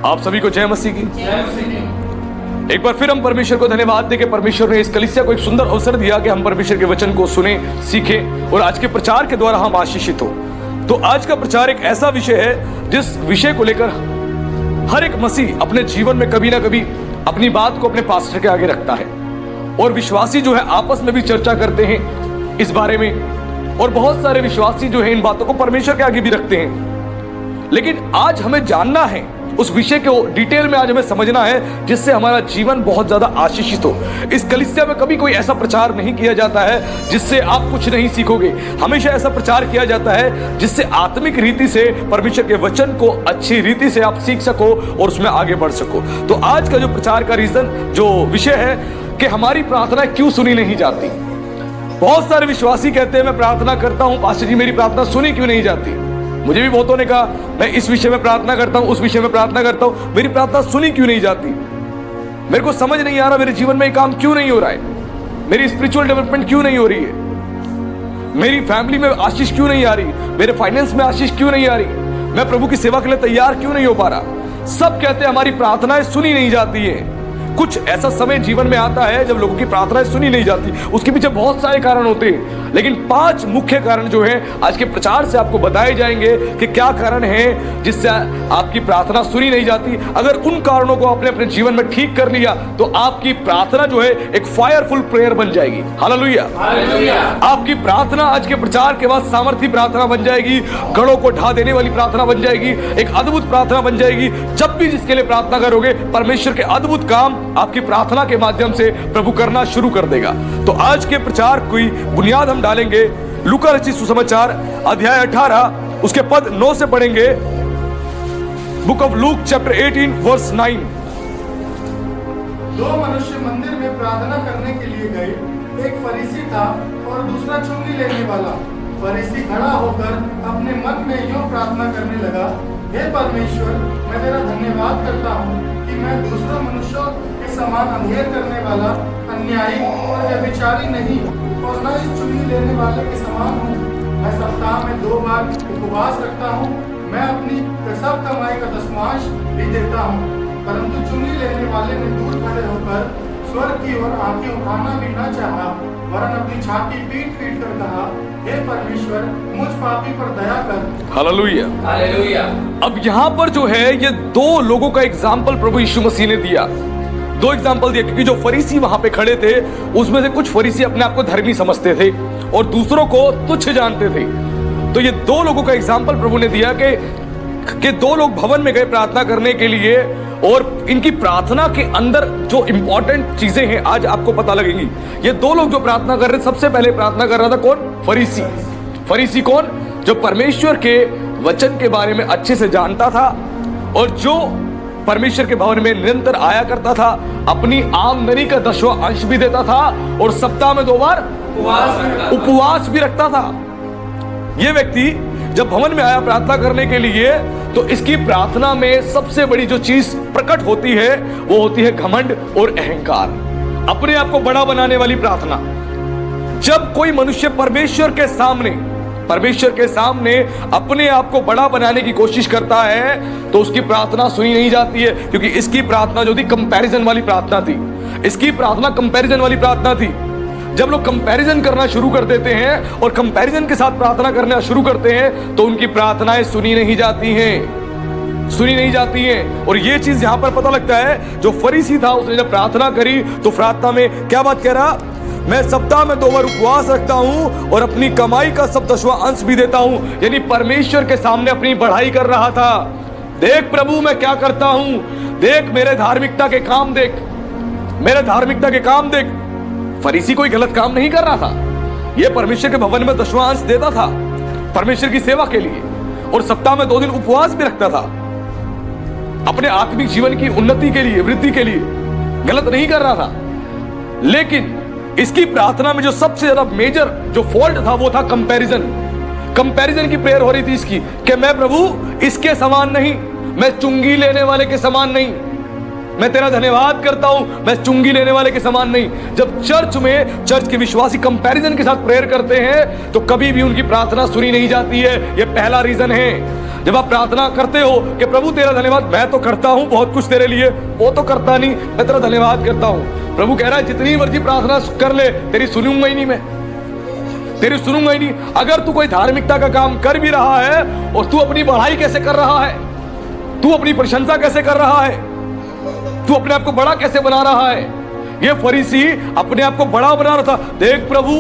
आप सभी को जय मसीह की। एक बार फिर हम परमेश्वर को धन्यवाद दें कि परमेश्वर ने इस कलीसिया को एक सुंदर अवसर दिया कि हम परमेश्वर के वचन को सुने, सीखें और आज के प्रचार के द्वारा हम आशीषित हो। तो आज का प्रचार एक ऐसा विषय है जिस विषय को लेकर हर एक मसीह अपने जीवन में कभी ना कभी अपनी बात को अपने पास्टर के आगे रखता है और विश्वासी जो है आपस में भी चर्चा करते हैं इस बारे में, और बहुत सारे विश्वासी जो है इन बातों को परमेश्वर के आगे भी रखते हैं। लेकिन आज हमें जानना है उस विषय को डिटेल में, आज हमें समझना है जिससे हमारा जीवन बहुत ज्यादा आशीषित हो। इस कलीसिया में कभी कोई ऐसा प्रचार नहीं किया जाता है जिससे आप कुछ नहीं सीखोगे। हमेशा ऐसा प्रचार किया जाता है जिससे आत्मिक रीति से परमेश्वर के वचन को अच्छी रीति से आप सीख सको और उसमें आगे बढ़ सको। तो आज का जो प्रचार का जो विषय है कि हमारी प्रार्थना क्यों सुनी नहीं जाती। बहुत सारे विश्वासी कहते हैं मैं प्रार्थना करता हूं पास्टर जी, मेरी प्रार्थना सुनी क्यों नहीं जाती। मुझे भी बहुतों ने कहा मैं इस विषय में प्रार्थना करता हूं, उस विषय में प्रार्थना करता हूं, मेरी प्रार्थना सुनी क्यों नहीं जाती। मेरे को समझ नहीं आ रहा मेरे जीवन में ये काम क्यों नहीं हो रहा है, मेरी स्पिरिचुअल डेवलपमेंट क्यों नहीं हो रही है, मेरी फैमिली में आशीष क्यों नहीं आ रही, मेरे फाइनेंस में आशीष क्यों नहीं आ रही, मैं प्रभु की सेवा के लिए तैयार क्यों नहीं हो पा रहा। सब कहते हैं हमारी प्रार्थनाएं सुनी नहीं जाती है। कुछ ऐसा समय जीवन में आता है जब लोगों की प्रार्थनाएं सुनी नहीं जाती, उसके पीछे बहुत सारे कारण होते हैं, लेकिन 5 मुख्य कारण जो है आज के प्रचार से आपको बताए जाएंगे कि क्या कारण है जिससे आपकी प्रार्थना सुनी नहीं जाती। अगर उन कारणों को आपने अपने जीवन में ठीक कर लिया तो आपकी प्रार्थना जो है एक फायरफुल प्रेयर बन जाएगी। हालेलुया, आपकी प्रार्थना आज के प्रचार के बाद सामर्थी प्रार्थना बन जाएगी, गढ़ों को ढा देने वाली प्रार्थना बन जाएगी, एक अद्भुत प्रार्थना बन जाएगी। जब भी जिसके लिए प्रार्थना करोगे परमेश्वर के अद्भुत काम आपकी प्रार्थना के माध्यम से प्रभु करना शुरू कर देगा। तो आज के प्रचार की बुनियाद हम डालेंगे लूका रचित सुसमाचार अध्याय 18 उसके पद 9 से पढ़ेंगे। Book of Luke chapter 18 verse 9। 2 मनुष्य मंदिर में प्रार्थना करने के लिए गए, एक फरीसी था और दूसरा चुंगी लेने वाला। फरीसी खड़ा होकर अपने मन में यूं प्रार्थना करने लगा, हे परमेश्वर, मैं तेरा धन्यवाद करता हूँ कि मैं दूसरे मनुष्यों के समान अंधेर करने वाला, अन्यायी और व्यभिचारी नहीं और न इस चुंगी लेने वाले के समान हूँ। मैं सप्ताह में 2 बार उपवास रखता हूँ, मैं अपनी सब कमाई का दशमांश भी देता हूँ। परंतु चुंगी लेने वाले ने दूर खड़े होकर स्वर्ग की ओर आंखें उठाना भी न चाहा, वरन अपनी छाती पीट पीट कर कहा, हे परमेश्वर, मुझ पापी पर दया कर। Hallelujah, hallelujah. अब यहाँ पर जो है ये 2 लोगों का एग्जाम्पल प्रभु यीशु मसीह ने दिया। 2 एग्जाम्पल दिए, क्योंकि जो फरीसी वहां पे खड़े थे उसमें से कुछ फरीसी अपने आप को धर्मी समझते थे और दूसरों को तुच्छ जानते थे। तो ये 2 लोगों का एग्जाम्पल प्रभु ने दिया कि 2 लोग भवन में गए प्रार्थना करने के लिए और इनकी प्रार्थना के अंदर जो इंपॉर्टेंट चीजें हैं आज आपको पता लगेंगी। ये 2 लोग जो प्रार्थना कर रहे, सबसे पहले प्रार्थना कर रहा था कौन? फरीसी। फरीसी कौन? जो परमेश्वर के वचन के बारे में अच्छे से जानता था और जो परमेश्वर के भवन में निरंतर आया करता था, अपनी आमदनी का 10वां अंश भी देता था और सप्ताह में 2 बार उपवास भी रखता था। यह व्यक्ति जब भवन में आया प्रार्थना करने के लिए तो इसकी प्रार्थना में सबसे बड़ी जो चीज प्रकट होती है वो होती है घमंड और अहंकार, अपने आप को बड़ा बनाने वाली प्रार्थना। जब कोई मनुष्य परमेश्वर के सामने अपने आप को बड़ा बनाने की कोशिश करता है तो उसकी प्रार्थना सुनी नहीं जाती है, क्योंकि इसकी प्रार्थना जो थी कंपैरिजन वाली प्रार्थना थी। इसकी प्रार्थना कंपैरिजन वाली प्रार्थना थी। जब लोग कंपैरिजन करना शुरू कर देते हैं और कंपैरिजन के साथ प्रार्थना करना शुरू करते हैं तो उनकी प्रार्थनाएं सुनी नहीं जाती हैं। और ये चीज यहां पर पता लगता है, जो फरीसी था उसने जब प्रार्थना करी तो प्रार्थना में क्या बात कह रहा? मैं सप्ताह में 2 बार उपवास रखता हूं और अपनी कमाई का सब 10वां अंश भी देता हूं। यानी परमेश्वर के सामने अपनी बढ़ाई कर रहा था। देख प्रभु मैं क्या करता हूं, देख मेरे धार्मिकता के काम देख। फरीसी कोई गलत काम नहीं कर रहा था, यह परमेश्वर के भवन में 10वां अंश देता था परमेश्वर की सेवा के लिए और सप्ताह में 2 दिन उपवास भी रखता था अपने आत्मिक जीवन की उन्नति के लिए, वृद्धि के लिए। गलत नहीं कर रहा था, लेकिन इसकी प्रार्थना में जो सबसे ज्यादा मेजर जो फॉल्ट था वो था कंपैरिजन की प्रेयर हो रही थी इसकी कि मैं प्रभु इसके समान नहीं, मैं चुंगी लेने वाले के समान नहीं, मैं तेरा धन्यवाद करता हूं। मैं चुंगी लेने वाले के समान नहीं। जब चर्च के विश्वासी कंपैरिजन के साथ प्रेयर करते हैं तो कभी भी उनकी प्रार्थना सुनी नहीं जाती है। यह पहला रीजन है। जब आप प्रार्थना करते हो कि प्रभु तेरा धन्यवाद, मैं तो करता हूं बहुत कुछ तेरे लिए, वो तो करता नहीं, मैं तेरा धन्यवाद करता हूं। प्रभु कह रहा है जितनी मर्जी प्रार्थना कर ले, तेरी सुनूंगा ही नहीं, मैं तेरी सुनूंगा ही नहीं। अगर तू कोई धार्मिकता का काम कर भी रहा है और तू अपनी बढ़ाई कैसे कर रहा है, तू अपनी प्रशंसा कैसे कर रहा है, तू अपने आप को बड़ा कैसे बना रहा है। ये फरीसी अपने आप को बड़ा बना रहा था। देख प्रभु,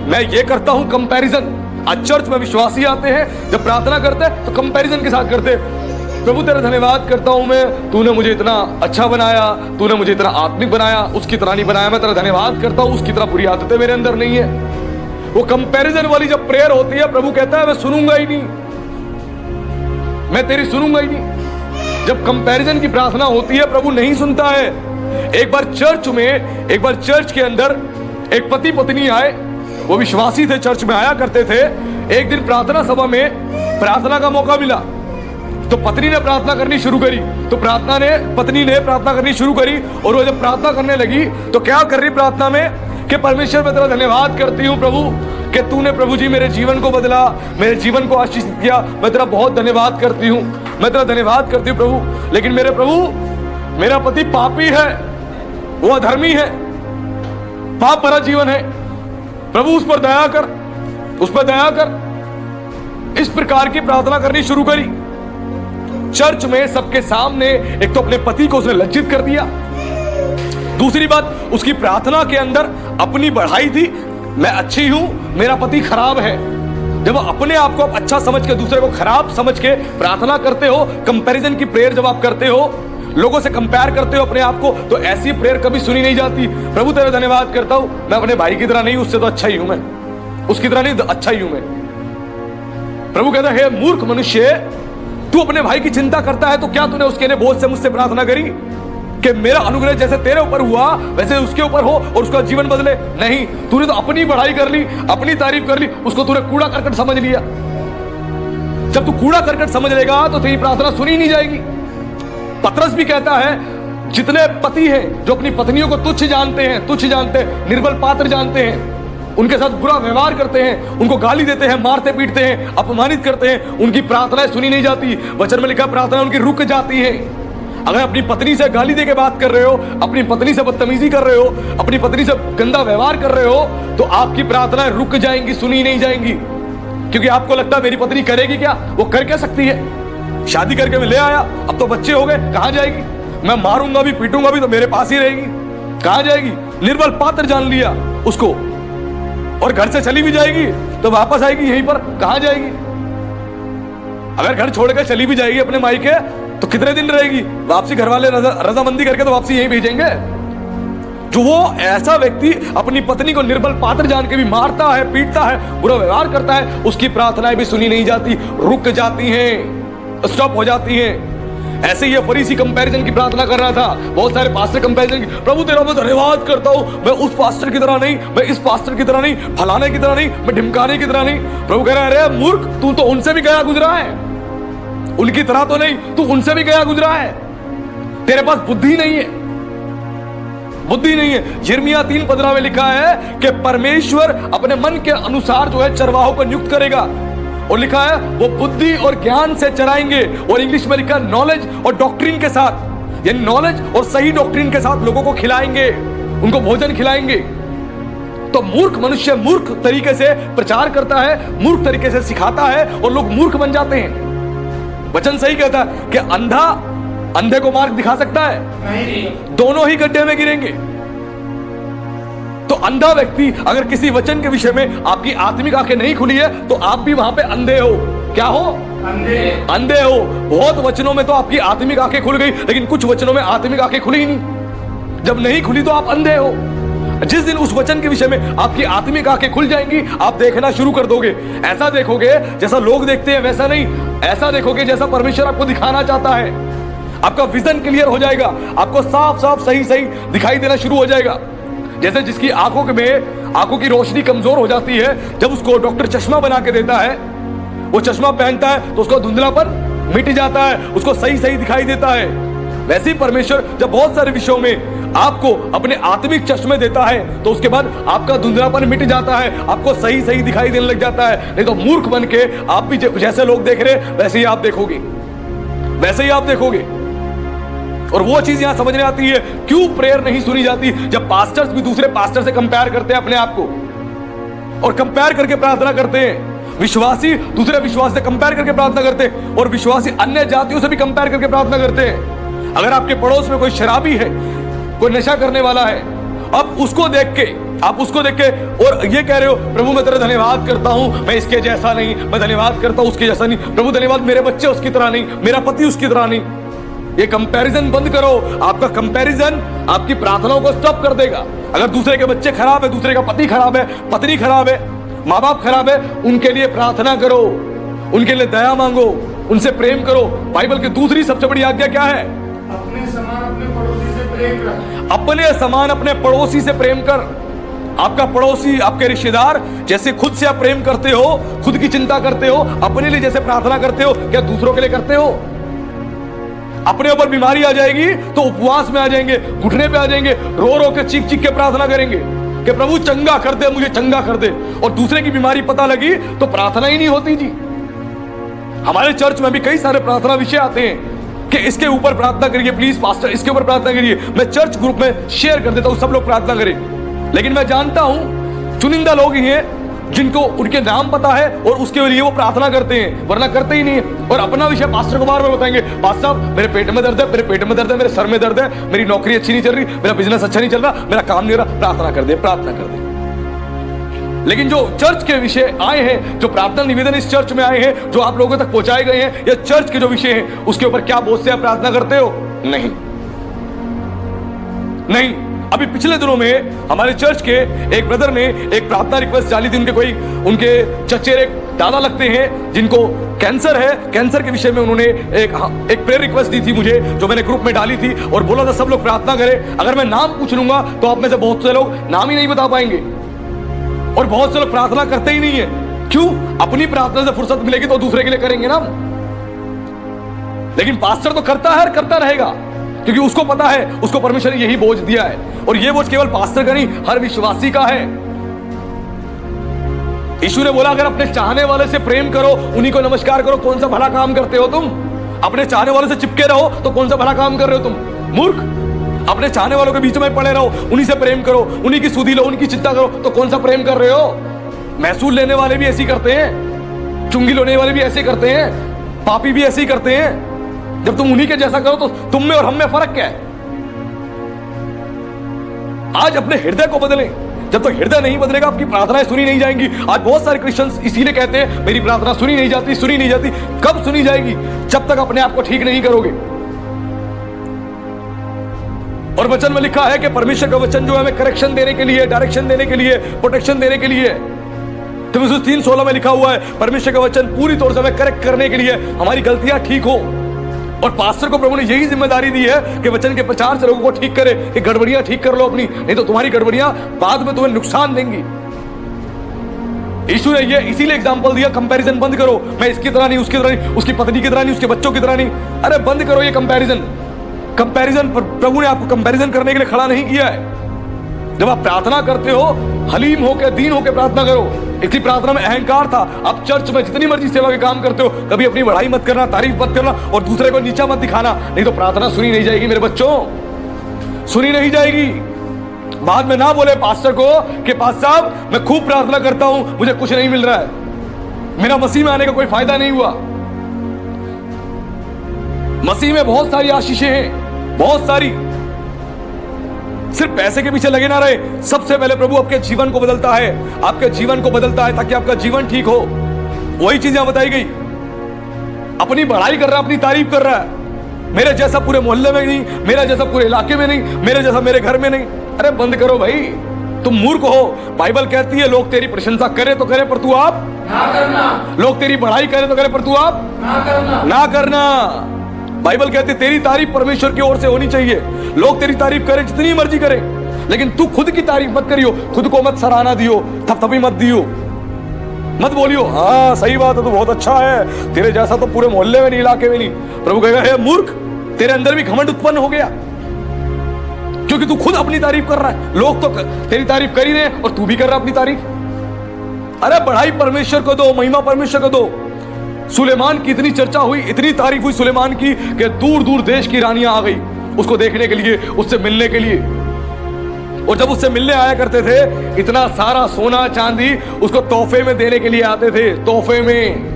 मैं ये करता हूं कंपैरिजन। आज चर्च में विश्वासी आते हैं, जब प्रार्थना करते हैं तो कंपैरिजन के साथ करते हैं। प्रभु तेरा धन्यवाद करता हूं मैं, तूने मुझे इतना अच्छा बनाया, तूने मुझे इतना आत्मिक बनाया, उसकी तरह नहीं बनाया। मैं तेरा धन्यवाद करता हूं, उसकी तरह बुरी आदतें मेरे अंदर नहीं है। वो कंपैरिजन वाली जब प्रेयर होती है, प्रभु कहता है मैं सुनूंगा ही नहीं, मैं तेरी सुनूंगा ही नहीं। जब कंपैरिजन की प्रार्थना होती है, प्रभु नहीं सुनता है। एक बार चर्च के अंदर एक पति पत्नी आए, वो विश्वासी थे, चर्च में आया करते थे। एक दिन प्रार्थना सभा में प्रार्थना का मौका मिला तो पत्नी ने प्रार्थना करनी शुरू करी, तो पत्नी ने प्रार्थना करनी शुरू करी। और वो जब प्रार्थना करने लगी तो क्या कर रही प्रार्थना में कि परमेश्वर मैं तेरा धन्यवाद करती हूँ प्रभु कि तूने प्रभु जी मेरे जीवन को बदला, मेरे जीवन को आशीषित किया। मैं तेरा बहुत धन्यवाद करती हूँ, मैं तेरा धन्यवाद करती हूँ प्रभु। लेकिन मेरे प्रभु, मेरा पति पापी है, वो अधर्मी है, पाप भरा जीवन है, प्रभु उस पर दया कर, उस पर दया कर। इस प्रकार की प्रार्थना करनी शुरू करी। चर्च में सबके सामने एक तो अपने पति को उसने लज्जित कर दिया, दूसरी बात उसकी प्रार्थना के अंदर अपनी बढ़ाई थी। मैं अच्छी हूं, मेरा पति खराब है। जब अपने आप को आप अच्छा समझ के दूसरे को खराब समझ के प्रार्थना करते हो, कंपैरिजन की प्रेयर जब आप करते हो, लोगों से कंपेयर करते हो अपने आप को, तो ऐसी प्रेयर कभी सुनी नहीं जाती। प्रभु तेरा धन्यवाद करता हूं, मैं अपने भाई की तरह नहीं, उससे तो अच्छा ही हूं मैं, उसकी तरह नहीं, अच्छा ही हूं मैं। प्रभु कहता है, हे मूर्ख मनुष्य, तू अपने भाई की चिंता करता है तो क्या तूने उसके लिए बोझ से मुझसे प्रार्थना करी कि मेरा अनुग्रह जैसे तेरे ऊपर हुआ वैसे उसके ऊपर हो और उसका जीवन बदले? नहीं, तूने तो अपनी बढ़ाई कर ली, अपनी तारीफ कर ली, उसको तूने कूड़ा करकट समझ लिया। जब तू कूड़ा करकट समझ लेगा तो तेरी प्रार्थना सुनी नहीं जाएगी। पतरस भी कहता है, जितने पति हैं जो अपनी पत्नियों को तुच्छ जानते हैं, निर्बल पात्र जानते हैं, उनके साथ बुरा व्यवहार करते हैं, उनको गाली देते हैं, मारते पीटते हैं, अपमानित करते हैं, उनकी प्रार्थनाएं सुनी नहीं जाती। वचन में लिखा प्रार्थना उनकी रुक जाती है। अगर अपनी पत्नी से गाली दे के बात कर रहे हो, अपनी पत्नी से बदतमीजी कर रहे हो, अपनी पत्नी से गंदा व्यवहार कर रहे हो, तो आपकी प्रार्थनाएं रुक जाएंगी, सुनी नहीं जाएंगी। क्योंकि आपको लगता है मेरी पत्नी करेगी क्या, वो कर क्या सकती है? शादी करके मैं ले आया, अब तो बच्चे हो गए, कहां जाएगी? मैं मारूंगा भी पीटूंगा भी तो मेरे पास ही रहेगी, कहां जाएगी? निर्बल पात्र जान लिया उसको, और घर से चली भी जाएगी तो वापस आएगी यहीं पर, कहां जाएगी? अगर घर छोड़कर चली भी जाएगी अपने मायके तो कितने दिन रहेगी? वापसी घर वाले रजामंदी करके तो वापसी यहीं भेजेंगे। जो वो ऐसा व्यक्ति अपनी पत्नी को निर्बल पात्र जान के भी मारता है, पीटता है, बुरा व्यवहार करता है, उसकी प्रार्थनाएं भी सुनी नहीं जाती, रुक जाती हैं, स्टॉप हो जाती हैं। ऐसे ही फरीसी कंपैरिजन की प्रार्थना कर रहा था। बहुत सारे पास्टर कंपैरिजन की, प्रभु तेरा मैं धन्यवाद करता हूं, मैं उस पास्टर की तरह नहीं, मैं इस पास्टर की तरह नहीं, फलाने की तरह नहीं, मैं ढिमकाने की तरह नहीं। प्रभु कह रहा है, अरे मूर्ख, तू तो उनसे भी गया गुजरा है, उनकी तरह तो नहीं, तू उनसे भी गया गुजरा है, तेरे पास बुद्धि नहीं है, बुद्धि नहीं है। यिर्मयाह 3:15 में लिखा है कि परमेश्वर अपने मन के अनुसार जो है चरवाहों को नियुक्त करेगा, और लिखा है वो बुद्धि और ज्ञान से चराएंगे, और इंग्लिश में लिखा नॉलेज और डॉक्ट्रिन के साथ, यानी नॉलेज और सही डॉक्ट्रिन के साथ लोगों को खिलाएंगे, उनको भोजन खिलाएंगे। तो मूर्ख मनुष्य मूर्ख तरीके से प्रचार करता है, मूर्ख तरीके से सिखाता है, और लोग मूर्ख बन जाते हैं। वचन सही कहता है कि अंधा अंधे को मार्ग दिखा सकता है? नहीं। दोनों ही गड्ढे में गिरेंगे। तो अंधा व्यक्ति अगर किसी वचन के विषय में आपकी आत्मिक आंखें नहीं खुली है तो आप भी वहां पे अंधे हो। क्या हो? अंधे हो। बहुत वचनों में तो आपकी आत्मिक आंखें खुल गई, लेकिन कुछ वचनों में आत्मिक आंखें खुली ही नहीं। जब नहीं खुली तो आप अंधे हो। जिस दिन उस वचन के विषय में आपकी आत्मिक आंखें खुल जाएंगी, आप देखना शुरू कर दोगे। ऐसा देखोगे जैसा लोग देखते हैं वैसा नहीं, ऐसा देखोगे जैसा परमेश्वर आपको दिखाना चाहता है। आपका विजन क्लियर हो जाएगा, आपको साफ साफ सही सही दिखाई देना शुरू हो जाएगा। जैसे जिसकी आंखों की रोशनी कमजोर हो जाती है, जब उसको डॉक्टर चश्मा बना के देता है, वो चश्मा पहनता है तो उसका धुंधलापन मिट जाता है, उसको सही सही दिखाई देता है। वैसे ही परमेश्वर जब बहुत सारे विषयों में आपको अपने आत्मिक चश्मे देता है तो उसके बाद आपका धुंधलापन मिट जाता है, आपको सही सही दिखाई देने लग जाता है। नहीं तो मूर्ख बन के आप भी जैसे लोग देख रहे वैसे ही आप देखोगे, वैसे ही आप देखोगे। और वो चीज यहां समझ में आती है क्यों प्रेयर नहीं सुनी जाती, जब पास्टर्स भी दूसरे पास्टर से कंपेयर करते हैं अपने आप को और कंपेयर करके प्रार्थना करते हैं। विश्वासी दूसरे विश्वास से कंपेयर करके प्रार्थना करते हैं और विश्वासी अन्य जातियों से भी कंपेयर करके प्रार्थना करते हैं। अगर आपके पड़ोस में कोई शराबी है, कोई नशा करने वाला है, अब उसको देख के आप उसको देख के और ये कह रहे हो प्रभु मैं तेरा धन्यवाद करता हूं, मैं इसके जैसा नहीं, मैं धन्यवाद करता हूं उसके जैसा नहीं, प्रभु धन्यवाद मेरे बच्चे उसकी तरह नहीं, मेरा पति उसकी तरह नहीं। ये कंपैरिजन बंद करो। आपका कंपैरिजन आपकी प्रार्थनाओं को स्टॉप कर देगा। अगर दूसरे के बच्चे खराब है, दूसरे का पति खराब है, पत्नी खराब है, माँ बाप खराब है, उनके लिए प्रार्थना करो, उनके लिए दया मांगो, उनसे प्रेम करो। बाइबल की दूसरी सबसे बड़ी आज्ञा क्या है? अपने समान अपने पड़ोसी से प्रेम कर। अपने समान अपने पड़ोसी से प्रेम कर। आपका पड़ोसी, आपके रिश्तेदार जैसे खुद से आप प्रेम करते हो, खुद की चिंता करते हो, अपने लिए जैसे प्रार्थना करते हो, क्या दूसरों के लिए करते हो? अपने ऊपर बीमारी आ जाएगी तो उपवास में आ जाएंगे, घुटने पे आ जाएंगे, रो रो के चीख चीख के प्रार्थना करेंगे कि प्रभु चंगा कर दे, मुझे चंगा कर दे। और दूसरे की बीमारी पता लगी तो प्रार्थना ही नहीं होती जी। हमारे चर्च में भी कई सारे प्रार्थना विषय आते हैं कि इसके ऊपर प्रार्थना करिए प्लीज पास्टर, इसके ऊपर प्रार्थना करिए। मैं चर्च ग्रुप में शेयर कर देता हूं, सब लोग प्रार्थना करें। लेकिन मैं जानता हूं चुनिंदा लोग ही हैं जिनको उनके नाम पता है और उसके लिए वो प्रार्थना करते हैं, वरना करते ही नहीं है। और अपना विषय पास्टर को बार बार बताएंगे, पास्टर साहब मेरे पेट में दर्द है, मेरे पेट में दर्द है, मेरे सर में दर्द है, मेरी नौकरी अच्छी नहीं चल रही, मेरा बिजनेस अच्छा नहीं चल रहा, मेरा काम नहीं हो रहा। प्रार्थना कर दे, प्रार्थना कर दे। लेकिन जो चर्च के विषय आए हैं, जो प्रार्थना निवेदन इस चर्च में आए हैं, जो आप लोगों तक पहुंचाए गए हैं, या चर्च के जो विषय हैं उसके ऊपर क्या बोझ से आप प्रार्थना करते हो? नहीं नहीं। अभी पिछले दिनों में हमारे चर्च के एक ब्रदर ने एक प्रार्थना रिक्वेस्ट डाली थी। उनके चचेरे दादा लगते हैं जिनको कैंसर है, कैंसर के विषय में उन्होंने एक प्रेयर रिक्वेस्ट दी थी मुझे, जो मैंने ग्रुप में डाली थी और बोला था सब लोग प्रार्थना करें। अगर मैं नाम पूछ लूंगा तो आप में से बहुत से लोग नाम ही नहीं बता पाएंगे और बहुत से लोग प्रार्थना करते ही नहीं है। क्यों? अपनी प्रार्थना से फुर्सत मिलेगी तो दूसरे के लिए करेंगे ना। लेकिन पास्टर तो करता है और करता रहेगा, क्योंकि उसको पता है उसको परमेश्वर ने यही बोझ दिया है। और ये बोझ केवल पास्टर का नहीं, हर विश्वासी का है। यीशु ने बोला अगर अपने चाहने वाले से प्रेम करो, उन्हीं को नमस्कार करो, कौन सा भला काम करते हो तुम? अपने चाहने वाले से चिपके रहो तो कौन सा भला काम कर रहे हो तुम? मूर्ख। अपने चाहने वालों के बीच में पड़े रहो, उन्हीं से प्रेम करो, उन्हीं की सुधी लो, उनकी चिंता करो, तो कौन सा प्रेम कर रहे हो? महसूल लेने वाले भी ऐसे ही करते हैं, चुंगी लेने वाले भी ऐसे करते हैं, पापी भी ऐसे ही करते हैं। जब तुम उन्हीं के जैसा करो तो तुम में और हम में फर्क क्या है? आज अपने हृदय को बदलें। जब तक हृदय नहीं बदलेगा आपकी प्रार्थनाएं सुनी नहीं जाएंगी। आज बहुत सारे क्रिश्चियंस इसीलिए कहते हैं मेरी प्रार्थना सुनी नहीं जाती, सुनी नहीं जाती। कब सुनी जाएगी? जब तक अपने आप को ठीक नहीं करोगे। और वचन में लिखा है कि परमेश्वर का वचन जो है हमें करेक्शन देने के लिए, डायरेक्शन देने के लिए, प्रोटेक्शन देने के लिए। तीमुथियुस 3:16 में लिखा हुआ है परमेश्वर का वचन पूरी तौर से हमें करेक्ट करने के लिए, हमारी गलतियां ठीक हो। और पास्टर को प्रभु ने यही जिम्मेदारी दी है कि वचन के प्रचार से लोगों को ठीक करे, कि गड़बड़ियां ठीक कर लो अपनी, नहीं तो तुम्हारी गड़बड़ियां बाद में तुम्हें नुकसान देंगी। यीशु ने ये इसीलिए एग्जांपल दिया, कंपैरिजन बंद करो। मैं इसकी तरह नहीं, उसकी तरह नहीं, उसकी पत्नी की तरह नहीं, उसके बच्चों की तरह नहीं। अरे बंद करो ये कंपैरिजन। प्रभु ने आपको कंपैरिजन करने के लिए खड़ा नहीं किया है। जब आप प्रार्थना करते हो हलीम होकर, दीन होकर प्रार्थना करो। इसी प्रार्थना में अहंकार था। आप चर्च में जितनी मर्जी सेवा के काम करते हो, कभी अपनी बढ़ाई मत करना, तारीफ मत करना और दूसरे को नीचा मत दिखाना, नहीं तो प्रार्थना सुनी नहीं जाएगी मेरे बच्चों, सुनी नहीं जाएगी। बाद में ना बोले पास्टर को कि पास्टर साहब मैं खूब प्रार्थना करता हूं, मुझे कुछ नहीं मिल रहा है, मेरा मसीह में आने का कोई फायदा नहीं हुआ। मसीह में बहुत सारी आशीषें हैं, बहुत सारी। सिर्फ पैसे के पीछे लगे ना रहे। सबसे पहले प्रभु आपके जीवन को बदलता है, आपके जीवन को बदलता है ताकि आपका जीवन ठीक हो। वही चीज यहां बताई गई। अपनी बढ़ाई कर रहा है, अपनी तारीफ कर रहा है, मेरे जैसा पूरे मोहल्ले में नहीं, मेरा जैसा पूरे इलाके में नहीं, मेरे जैसा मेरे घर में नहीं। अरे बंद करो भाई, तुम मूर्ख हो। बाइबल कहती है लोग तेरी प्रशंसा करे तो करे पर तू आप ना करना। लोग तेरी बढ़ाई करे तो करे पर तू आप ना करना। बाइबल कहती है तेरी तारीफ परमेश्वर की ओर से होनी चाहिए। लोग तेरी तारीफ करें जितनी मर्जी करें, लेकिन तू खुद की तारीफ मत करियो, खुद को मत सराहना दियो, थपथपी मत दियो, मत बोलियो हाँ सही बात है, तू बहुत अच्छा है, तेरे जैसा तो पूरे मोहल्ले में नहीं, इलाके में नहीं। प्रभु कहेगा हे मूर्ख, तेरे अंदर भी घमंड उत्पन्न हो गया, क्योंकि तू खुद अपनी तारीफ कर रहा है। लोग तो तेरी तारीफ कर ही रहे हैं और तू भी कर रहा है अपनी तारीफ। अरे बढ़ाई परमेश्वर को दो, महिमा परमेश्वर को दो। सुलेमान की इतनी चर्चा हुई, इतनी तारीफ हुई सुलेमान की कि दूर दूर देश की रानियां आ गई उसको देखने के लिए, उससे मिलने के लिए। और जब उससे मिलने आया करते थे, इतना सारा सोना चांदी उसको तोहफे में देने के लिए आते थे। तोहफे में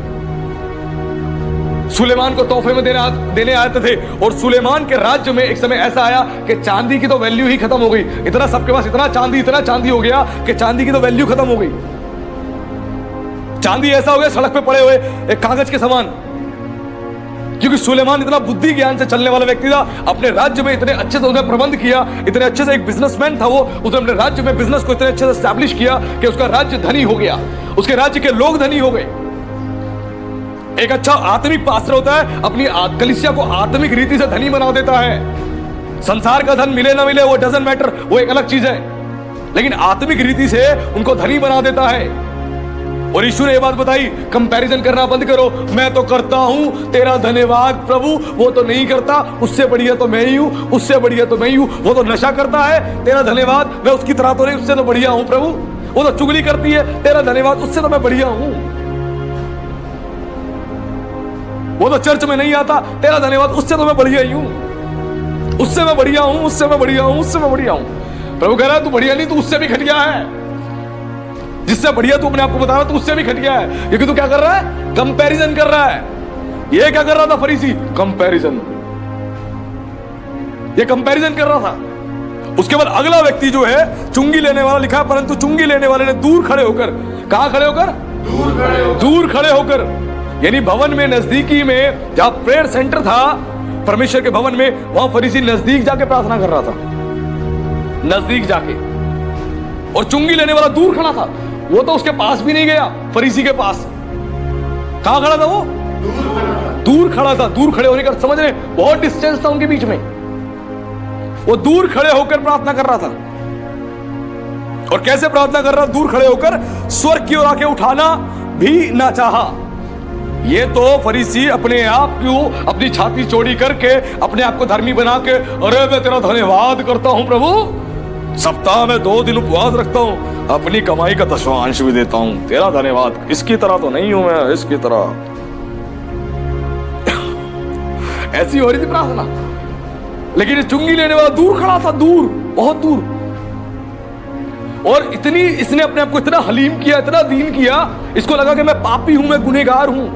सुलेमान को तोहफे में देने आते थे। और सुलेमान के राज्य में एक समय ऐसा आया कि चांदी की तो वैल्यू ही खत्म हो गई। इतना सबके पास इतना चांदी हो गया कि चांदी की तो वैल्यू खत्म हो गई। चांदी ऐसा हो गया सड़क पे पड़े हुए एक कागज के समान, क्योंकि सुलेमान इतना बुद्धि ज्ञान से चलने वाला व्यक्ति था। अपने राज्य में इतने अच्छे से उसने प्रबंध किया, इतने अच्छे से एक बिजनेसमैन था वो। उसने अपने राज्य में बिजनेस को इतने अच्छे से एस्टैब्लिश किया कि उसका राज्य धनी हो गया, उसके राज्य के लोग धनी हो गए। एक अच्छा आत्मिक पास्टर होता है, अपनी कलीसिया को आत्मिक रीति से धनी बना देता है। संसार का धन मिले ना मिले वो डजंट मैटर, वो एक अलग चीज है, लेकिन आत्मिक रीति से उनको धनी बना देता है। और यीशु ने ये बात बताई, कंपैरिजन करना बंद करो। मैं तो करता हूं, तेरा धन्यवाद प्रभु, वो तो नहीं करता, उससे बढ़िया तो मैं ही हूं, उससे बढ़िया तो मैं ही हूं। वो तो नशा करता है, तेरा धन्यवाद, मैं उसकी तरह तो नहीं, उससे तो बढ़िया हूं प्रभु। वो तो चुगली करती है, तेरा धन्यवाद, उससे तो मैं बढ़िया हूं। वो तो चर्च में नहीं आता, तेरा धन्यवाद, उससे तो मैं बढ़िया ही हूं, उससे मैं बढ़िया हूं, उससे मैं बढ़िया हूं, उससे मैं बढ़िया हूं। प्रभु कह रहा है तू बढ़िया नहीं, तू उससे भी घटिया है। जिससे बढ़िया तू अपने आप को बता रहा है, तू उससे भी घटिया है, क्योंकि तू क्या कर रहा है? कंपैरिजन कर रहा है। ये क्या कर रहा था फरीसी? कंपैरिजन, ये कंपैरिजन कर रहा था। उसके बाद अगला व्यक्ति जो है चुंगी लेने वाला लिखा, परंतु चुंगी लेने वाले ने दूर खड़े होकर, कहां खड़े होकर? दूर खड़े होकर, यानी भवन में नजदीकी में जहां प्रेयर सेंटर था परमेश्वर के भवन में, वहां फरीसी नजदीक जाके प्रार्थना कर रहा था, नजदीक जाके। और चुंगी लेने वाला दूर खड़ा था, वो तो उसके पास भी नहीं गया, फरीसी के पास। कहां खड़ा था वो? दूर खड़ा था। दूर खड़े होने का समझ रहे, बहुत डिस्टेंस था उनके बीच में। वो दूर खड़े होकर प्रार्थना कर रहा था। और कैसे प्रार्थना कर रहा? दूर खड़े होकर स्वर्ग की ओर आंखें उठाना भी ना चाहा। ये तो फरीसी अपने आप को, अपनी छाती चौड़ी करके, अपने आप को धर्मी बना के, अरे मैं तेरा धन्यवाद करता हूं प्रभु, सप्ताह में 2 दिन उपवास रखता हूं, अपनी कमाई का 10वां भी देता हूं, तेरा धन्यवाद। इसकी तरह तो नहीं हूं मैं, इसकी तरह। ऐसी हो रही थी प्रार्थना। लेकिन चुंगी लेने वाला दूर खड़ा था, दूर, बहुत दूर। और इतनी इसने अपने आप को इतना हलीम किया, इतना दीन किया, इसको लगा कि मैं पापी हूं, मैं गुनहगार हूं,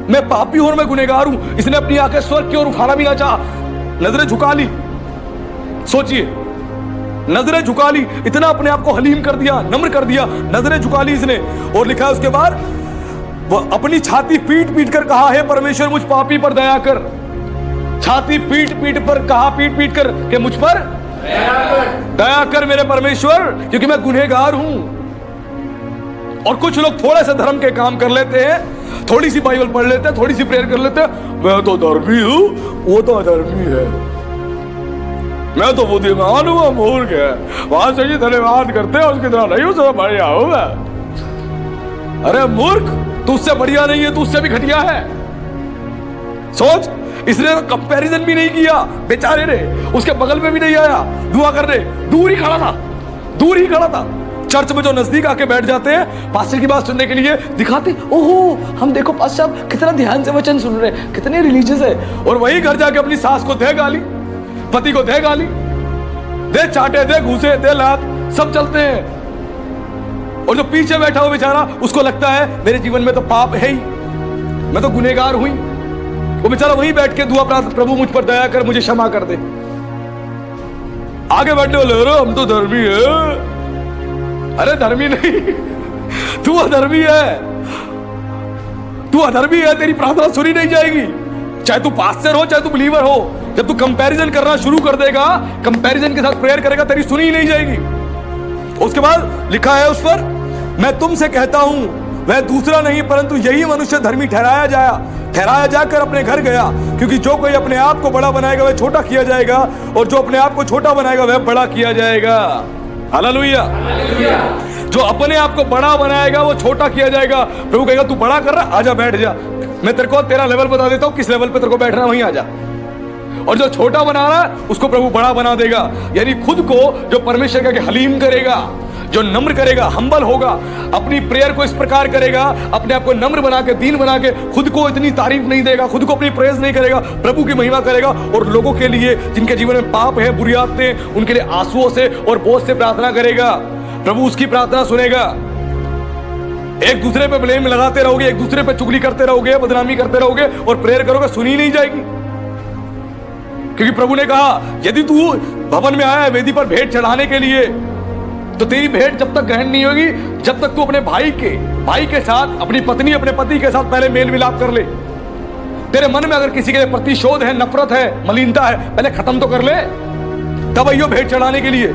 मैं पापी हूं और मैं गुनहगार हूं। इसने अपनी आंखें स्वर्ग की ओर उठाना भी ना चाहा, नजरें झुका ली। सोचिए, नजरें झुका ली, इतना अपने आप को हलीम कर दिया, नम्र कर दिया, नजरें झुका ली इसने। और लिखा है उसके बाद, वह अपनी छाती पीट पीट कर कहा, हे परमेश्वर मुझ पापी पर दया कर। छाती पीट पीट पर कहा, पीट पीट कर कि मुझ पर दया कर मेरे परमेश्वर, क्योंकि मैं गुनहगार हूं। और कुछ लोग थोड़े से धर्म के काम कर लेते हैं, थोड़ी सी बाइबल पढ़ लेते हैं, थोड़ी सी प्रेयर कर लेते हैं, मैं तो धर्मी हूं, वो तो अधर्मी है, मैं तो बुद्धिमान हूं, मूर्ख है, वहां से धन्यवाद करते हैं, उसकी तरह नहीं, उससे बढ़िया हूं मैं। अरे मूर्ख, तू उससे बढ़िया नहीं है, तू उससे भी घटिया है। सोच, इसने तो कंपैरिजन भी नहीं किया बेचारे ने, उसके बगल में भी नहीं आया दुआ करने, दूर ही खड़ा था, दूर ही खड़ा था। चर्च में जो नजदीक आके बैठ जाते हैं पास्टर की बात सुनने के लिए, दिखाते, ओहो हम देखो पास्टर साहब कितना ध्यान से वचन सुन रहे हैं, कितने रिलीजियस है। और वही घर जाके अपनी सास को दे गाली, पति को दे गाली, दे चाटे, दे घूसे, दे लात, सब चलते हैं। और जो पीछे बैठा हुआ बेचारा, उसको लगता है मेरे जीवन में तो पाप है ही, मैं तो गुनहगार हुई। वो बेचारा वहीं बैठ के दुआ प्रार्थना, प्रभु मुझ पर दया कर, मुझे क्षमा कर दे। आगे बैठने वाले, अरे हम तो धर्मी है। अरे धर्मी नहीं, तू अधर्मी है, तू अधर्मी है, तेरी प्रार्थना सुनी नहीं जाएगी, चाहे तू पास्टर हो, चाहे तू बिलीवर हो। जब तू कंपैरिजन करना शुरू कर देगा, कंपैरिजन के साथ प्रेयर करेगा, तेरी सुनी ही नहीं जाएगी। उसके बाद लिखा है उस पर, मैं तुमसे कहता हूं वह दूसरा नहीं परंतु यही मनुष्य धर्मी ठहराया जाकर अपने घर गया, क्योंकि जो कोई अपने आप को बड़ा बनाएगा वह छोटा किया जाएगा, और जो अपने आप को छोटा बनाएगा वह बड़ा किया जाएगा। हालेलुया। जो अपने आप को बड़ा बनाएगा वो छोटा किया जाएगा। प्रभु कहेगा तू बड़ा कर रहा, आजा बैठ जा, मैं तेरे को तेरा लेवल बता देता हूं, किस लेवल पे तेरे को बैठना, वहीं आजा। और जो छोटा बना रहा है उसको प्रभु बड़ा बना देगा। यानी खुद को जो परमेश्वर का हलीम करेगा, जो नम्र करेगा, हम्बल होगा, अपनी प्रेयर को इस प्रकार करेगा, अपने आप को नम्र बना के, दीन बना के, खुद को इतनी तारीफ नहीं देगा, खुद को अपनी प्रेज नहीं करेगा, प्रभु की महिमा करेगा और लोगों के लिए जिनके जीवन में पाप है, बुरी आदतें, उनके लिए आंसुओं से और बोझ से प्रार्थना करेगा। प्रभु उसकी प्रार्थना सुनेगा। एक दूसरे पे ब्लेम लगाते रहोगे, एक दूसरे पे चुगली करते रहोगे, बदनामी करते रहोगे और प्रेयर करोगे, सुनी नहीं जाएगी। क्योंकि प्रभु ने कहा यदि तू भवन में आया है वेदी पर भेंट चढ़ाने के लिए, तो तेरी भेंट जब तक ग्रहण नहीं होगी जब तक तू अपने भाई के साथ, अपनी पत्नी, अपने पति के साथ पहले मेल मिलाप कर ले। तेरे मन में अगर किसी के लिए प्रतिशोध है, नफरत है, मलिनता है, पहले खत्म तो कर ले, तब आइयो भेंट चढ़ाने के लिए।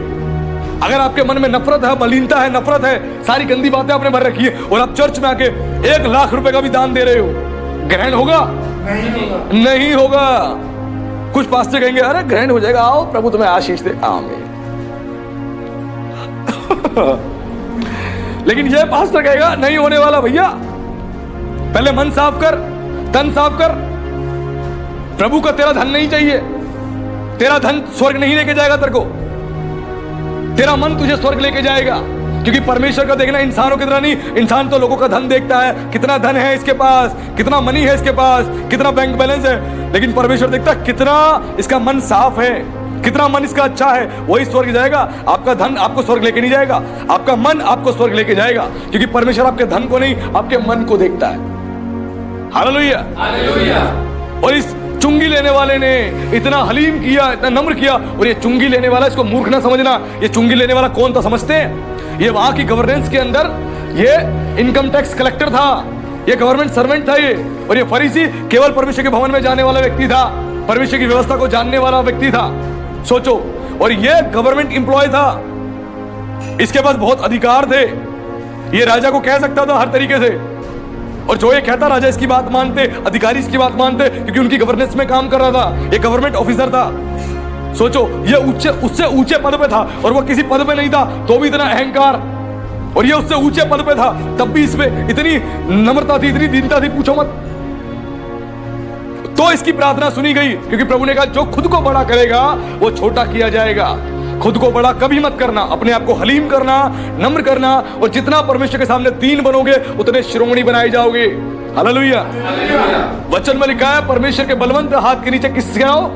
अगर आपके मन में नफरत है, मलिनता है, नफरत है, सारी गंदी बातें आपने भर रखी है और आप चर्च में आके 1 लाख रुपए का भी दान दे रहे हो, ग्रहण होगा? नहीं होगा। कुछ पास्टर कहेंगे अरे ग्रहण हो जाएगा, आओ प्रभु तुम्हें आशीष दे, आमीन। लेकिन ये पास्टर कहेगा नहीं होने वाला भैया, पहले मन साफ कर, तन साफ कर। प्रभु का तेरा धन नहीं चाहिए, तेरा धन स्वर्ग नहीं लेके जाएगा तेरे को, तेरा मन तुझे स्वर्ग लेके जाएगा। क्योंकि परमेश्वर का देखना इंसानों की तरह नहीं, इंसान तो लोगों का धन देखता है, कितना धन है इसके पास, कितना मनी है इसके पास, कितना बैंक बैलेंस है, लेकिन परमेश्वर देखता है कितना इसका मन साफ है, कितना मन इसका अच्छा है, वही स्वर्ग जाएगा। आपका धन आपको स्वर्ग लेके नहीं जाएगा, आपका मन आपको स्वर्ग लेके जाएगा। क्योंकि परमेश्वर आपके धन को नहीं, आपके मन को देखता है। Hallelujah, hallelujah. और इस चुंगी लेने वाले ने इतना हलीम किया, इतना नम्र किया, और ये चुंगी लेने वाला, इसको मूर्ख ना समझना। ये चुंगी लेने वाला कौन था समझते हैं? ये वहां की गवर्नेंस के अंदर ये इनकम टैक्स कलेक्टर था, ये गवर्नमेंट सर्वेंट था ये। और ये फरीसी केवल परमेश्वर के भवन में जाने वाला व्यक्ति था, परमेश्वर की व्यवस्था को जानने वाला व्यक्ति था। सोचो, और ये गवर्नमेंट एम्प्लॉय था, इसके पास बहुत अधिकार थे, ये राजा को कह सकता था हर तरीके से। और जो ये कहता राजा इसकी बात मानते, अधिकारी इसकी बात मानते, क्योंकि उनकी गवर्नेंस में काम कर रहा था, ये गवर्नमेंट ऑफिसर था। सोचो, ये उससे ऊंचे पद पे था और वो किसी पद पे नहीं था, तो भी इतना अहंकार। और ये उससे ऊंचे पद पे था, तब भी इसमें इतनी नम्रता थी, इतनी दीनता थी, पूछो मत। तो इसकी प्रार्थना सुनी गई, क्योंकि प्रभु ने कहा जो खुद को बड़ा करेगा वो छोटा किया जाएगा। खुद को बड़ा कभी मत करना, अपने आप को हलीम करना, नम्र करना, और जितना परमेश्वर के सामने दीन बनोगे उतने शिरोमणि बनाए जाओगे। हालेलुया। वचन में लिखा है परमेश्वर के बलवंत हाथ के नीचे किससे रहो?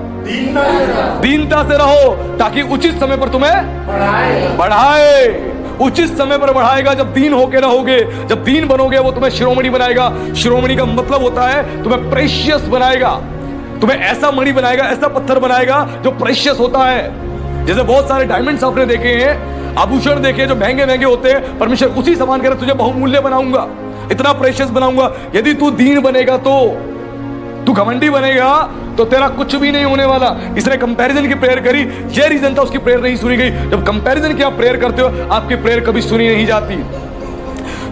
दीनता से रहो, ताकि उचित समय पर तुम्हें बढ़ाए। उचित समय पर बढ़ाएगा जब दीन होके रहोगे, जब दीन बनोगे वो तुम्हें शिरोमणि बनाएगा। शिरोमणि का मतलब होता है तुम्हें प्रेशियस बनाएगा, तुम्हें ऐसा मणि बनाएगा, ऐसा पत्थर बनाएगा जो प्रेशियस होता है। जैसे बहुत सारे डायमंड्स आपने देखे हैं, आभूषण देखे जो महंगे महंगे होते हैं, परमेश्वर उसी समान कर तुझे बहुमूल्य बनाऊंगा, इतना प्रेशियस बनाऊंगा। यदि तू दीन बनेगा, तो तू घमंडी बनेगा तो तेरा कुछ भी नहीं होने वाला। इसने कंपैरिजन की प्रेयर करी, ये रीजन था उसकी प्रेयर नहीं सुनी गई। जब कंपैरिजन की आप प्रेयर करते हो, आपकी प्रेयर कभी सुनी नहीं जाती।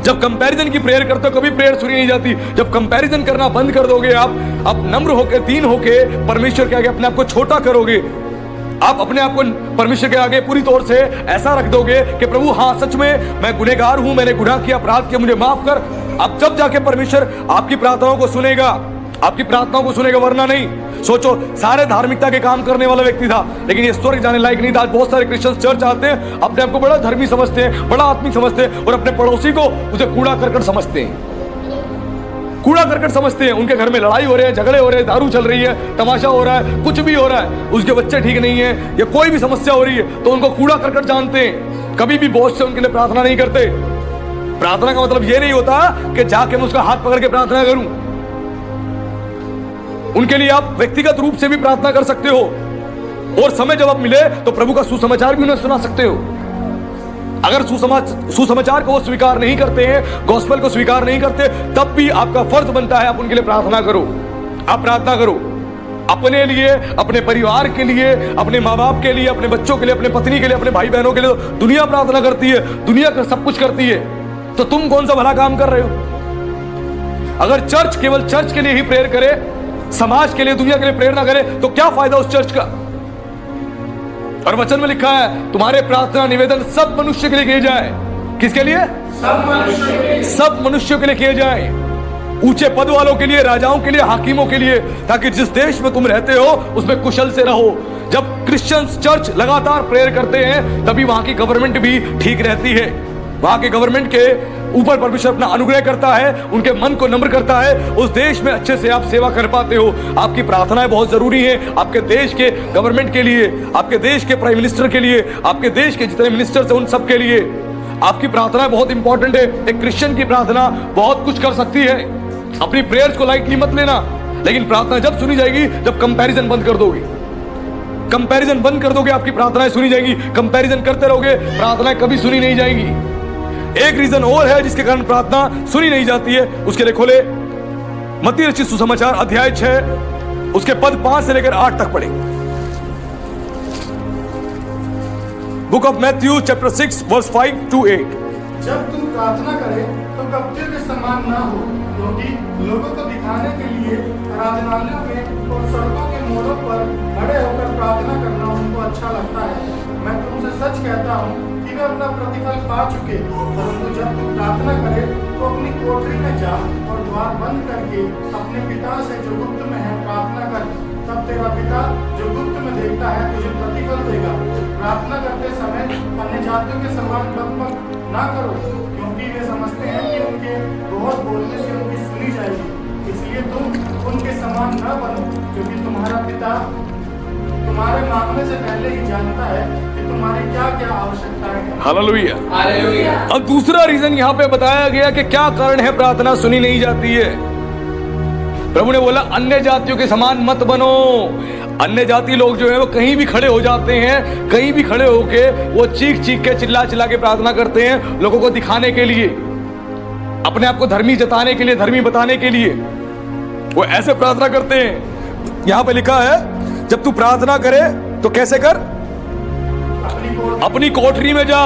जब कंपैरिजन की प्रेयर करते हो, कभी प्रेयर सुनी नहीं जाती। जब कंपैरिजन करना बंद कर दोगे, आप नम्र होकर, दीन होकर परमेश्वर के आगे अपने आप को छोटा करोगे, आप अपने आप को परमेश्वर के आगे पूरी तौर से ऐसा रख दोगे कि प्रभु हाँ सच में मैं गुनहगार हूं, मैंने गुनाह किया, अपराध किया, मुझे माफ कर। अब जब जाके परमेश्वर आपकी प्रार्थनाओं को सुनेगा, आपकी प्रार्थनाओं को सुनेगा, वरना नहीं। सोचो, सारे धार्मिकता के काम करने वाला व्यक्ति था, लेकिन ये स्वर्ग जाने लायक नहीं था। आज बहुत सारे क्रिश्चियन चर्च आते हैं, अपने आप को बड़ा धर्मी समझते हैं, बड़ा आत्मिक समझते हैं, और अपने पड़ोसी को उसे कूड़ा करकट समझते हैं, कूड़ा करकट समझते हैं। उनके घर में लड़ाई हो रही है, झगड़े हो रहे हैं, दारू चल रही है, तमाशा हो रहा है, कुछ भी हो रहा है, उसके बच्चे ठीक नहीं है, या कोई भी समस्या हो रही है, तो उनको कूड़ा करकट जानते हैं। कभी भी बोझ से उनके लिए प्रार्थना नहीं करते। प्रार्थना का मतलब ये नहीं होता कि जाके मैं उसका हाथ पकड़ के प्रार्थना करूं। उनके लिए आप व्यक्तिगत रूप से भी प्रार्थना कर सकते हो, और समय जब आप मिले तो प्रभु का सुसमाचार भी उन्हें सुना सकते हो। अगर सुसमाचार को वो स्वीकार नहीं करते हैं, गॉस्पेल को स्वीकार नहीं करते, तब भी आपका फर्ज बनता है आप उनके लिए प्रार्थना करो। आप प्रार्थना करो अपने लिए, अपने परिवार के लिए, अपने माँ बाप के लिए, अपने बच्चों के लिए, अपने पत्नी के लिए, अपने भाई बहनों के लिए। दुनिया प्रार्थना करती है, दुनिया सब कुछ करती है, तो तुम कौन सा भला काम कर रहे हो? अगर चर्च केवल चर्च के लिए ही प्रेयर करे, समाज के लिए, दुनिया के लिए प्रेयर ना करे, तो क्या फायदा उस चर्च का? और वचन में लिखा है तुम्हारे प्रार्थना निवेदन सब मनुष्य के लिए किए जाए। किसके लिए? सब मनुष्यों के लिए किए जाए। ऊंचे पद वालों के लिए, राजाओं के लिए, हाकिमों के लिए, ताकि जिस देश में तुम रहते हो उसमें कुशल से रहो। जब क्रिश्चियंस चर्च लगातार प्रेयर करते हैं तभी वहां की गवर्नमेंट भी ठीक रहती है। वहां के गवर्नमेंट के ऊपर परमेश्वर अपना अनुग्रह करता है, उनके मन को नम्र करता है, उस देश में अच्छे से आप सेवा कर पाते हो। आपकी प्रार्थनाएं बहुत जरूरी है, आपके देश के गवर्नमेंट के लिए, आपके देश के प्राइम मिनिस्टर के लिए, आपके देश के जितने मिनिस्टर्स हैं उन सब के लिए आपकी प्रार्थना बहुत इंपॉर्टेंट है। एक क्रिश्चियन की प्रार्थना बहुत कुछ कर सकती है। अपनी प्रेयर्स को लाइटली मत लेना, लेकिन प्रार्थना जब सुनी जाएगी जब कंपैरिजन बंद कर दोगे। कंपैरिजन बंद कर दोगे, आपकी प्रार्थनाएं सुनी जाएगी। कंपैरिजन करते रहोगे, प्रार्थनाएं कभी सुनी नहीं जाएंगी। एक रीजन और है जिसके कारण प्रार्थना सुनी नहीं जाती है, उसके लिए खोले मत्ती रचित सुसमाचार अध्याय 6 उसके पद 5 से लेकर 8 तक पढ़े। Book of Matthew chapter 6 verse 5 to 8। जब तुम प्रार्थना करे तो कपटियों के समान ना हो, क्योंकि लोगों को दिखाने के लिए आराधनालयों में और सड़कों के मोड़ों पर खड़े होकर प्रार्थना करना उनको अच्छा लगता है। मैं तुमसे सच कहता हूँ कि वे अपना प्रतिफल पा चुके। परंतु जब तुम प्रार्थना करे तो अपनी कोठरी में जा और द्वार बंद करके अपने पिता से जो गुप्त में है प्रार्थना कर, तब तेरा पिता जो गुप्त में देखता है तुझे प्रतिफल देगा। प्रार्थना करते समय अन्य जातियों के समान बकबक ना करो, क्योंकि वे समझते हैं कि उनके बहुत बोलने से उनकी सुनी जाएगी। इसलिए तुम उनके समान न बनो, क्योंकि तुम्हारा पिता तुम्हारे मांगने से पहले ही जानता है कि तुम्हारी क्या क्या आवश्यकताएं हैं। हालेलुया। हालेलुया। अब दूसरा रीजन यहाँ पे बताया गया कि क्या कारण है प्रार्थना सुनी नहीं जाती है। प्रभु ने बोला अन्य जातियों के समान मत बनो। अन्य जाति लोग जो है वो कहीं भी खड़े हो जाते हैं, कहीं भी खड़े होके वो चीख चीख के चिल्ला चिल्ला के प्रार्थना करते हैं, लोगों को दिखाने के लिए, अपने आप को धर्मी जताने के लिए, धर्मी बताने के लिए वो ऐसे प्रार्थना करते हैं। यहां पे लिखा है जब तू प्रार्थना करे तो कैसे कर, अपनी कोठरी में जा।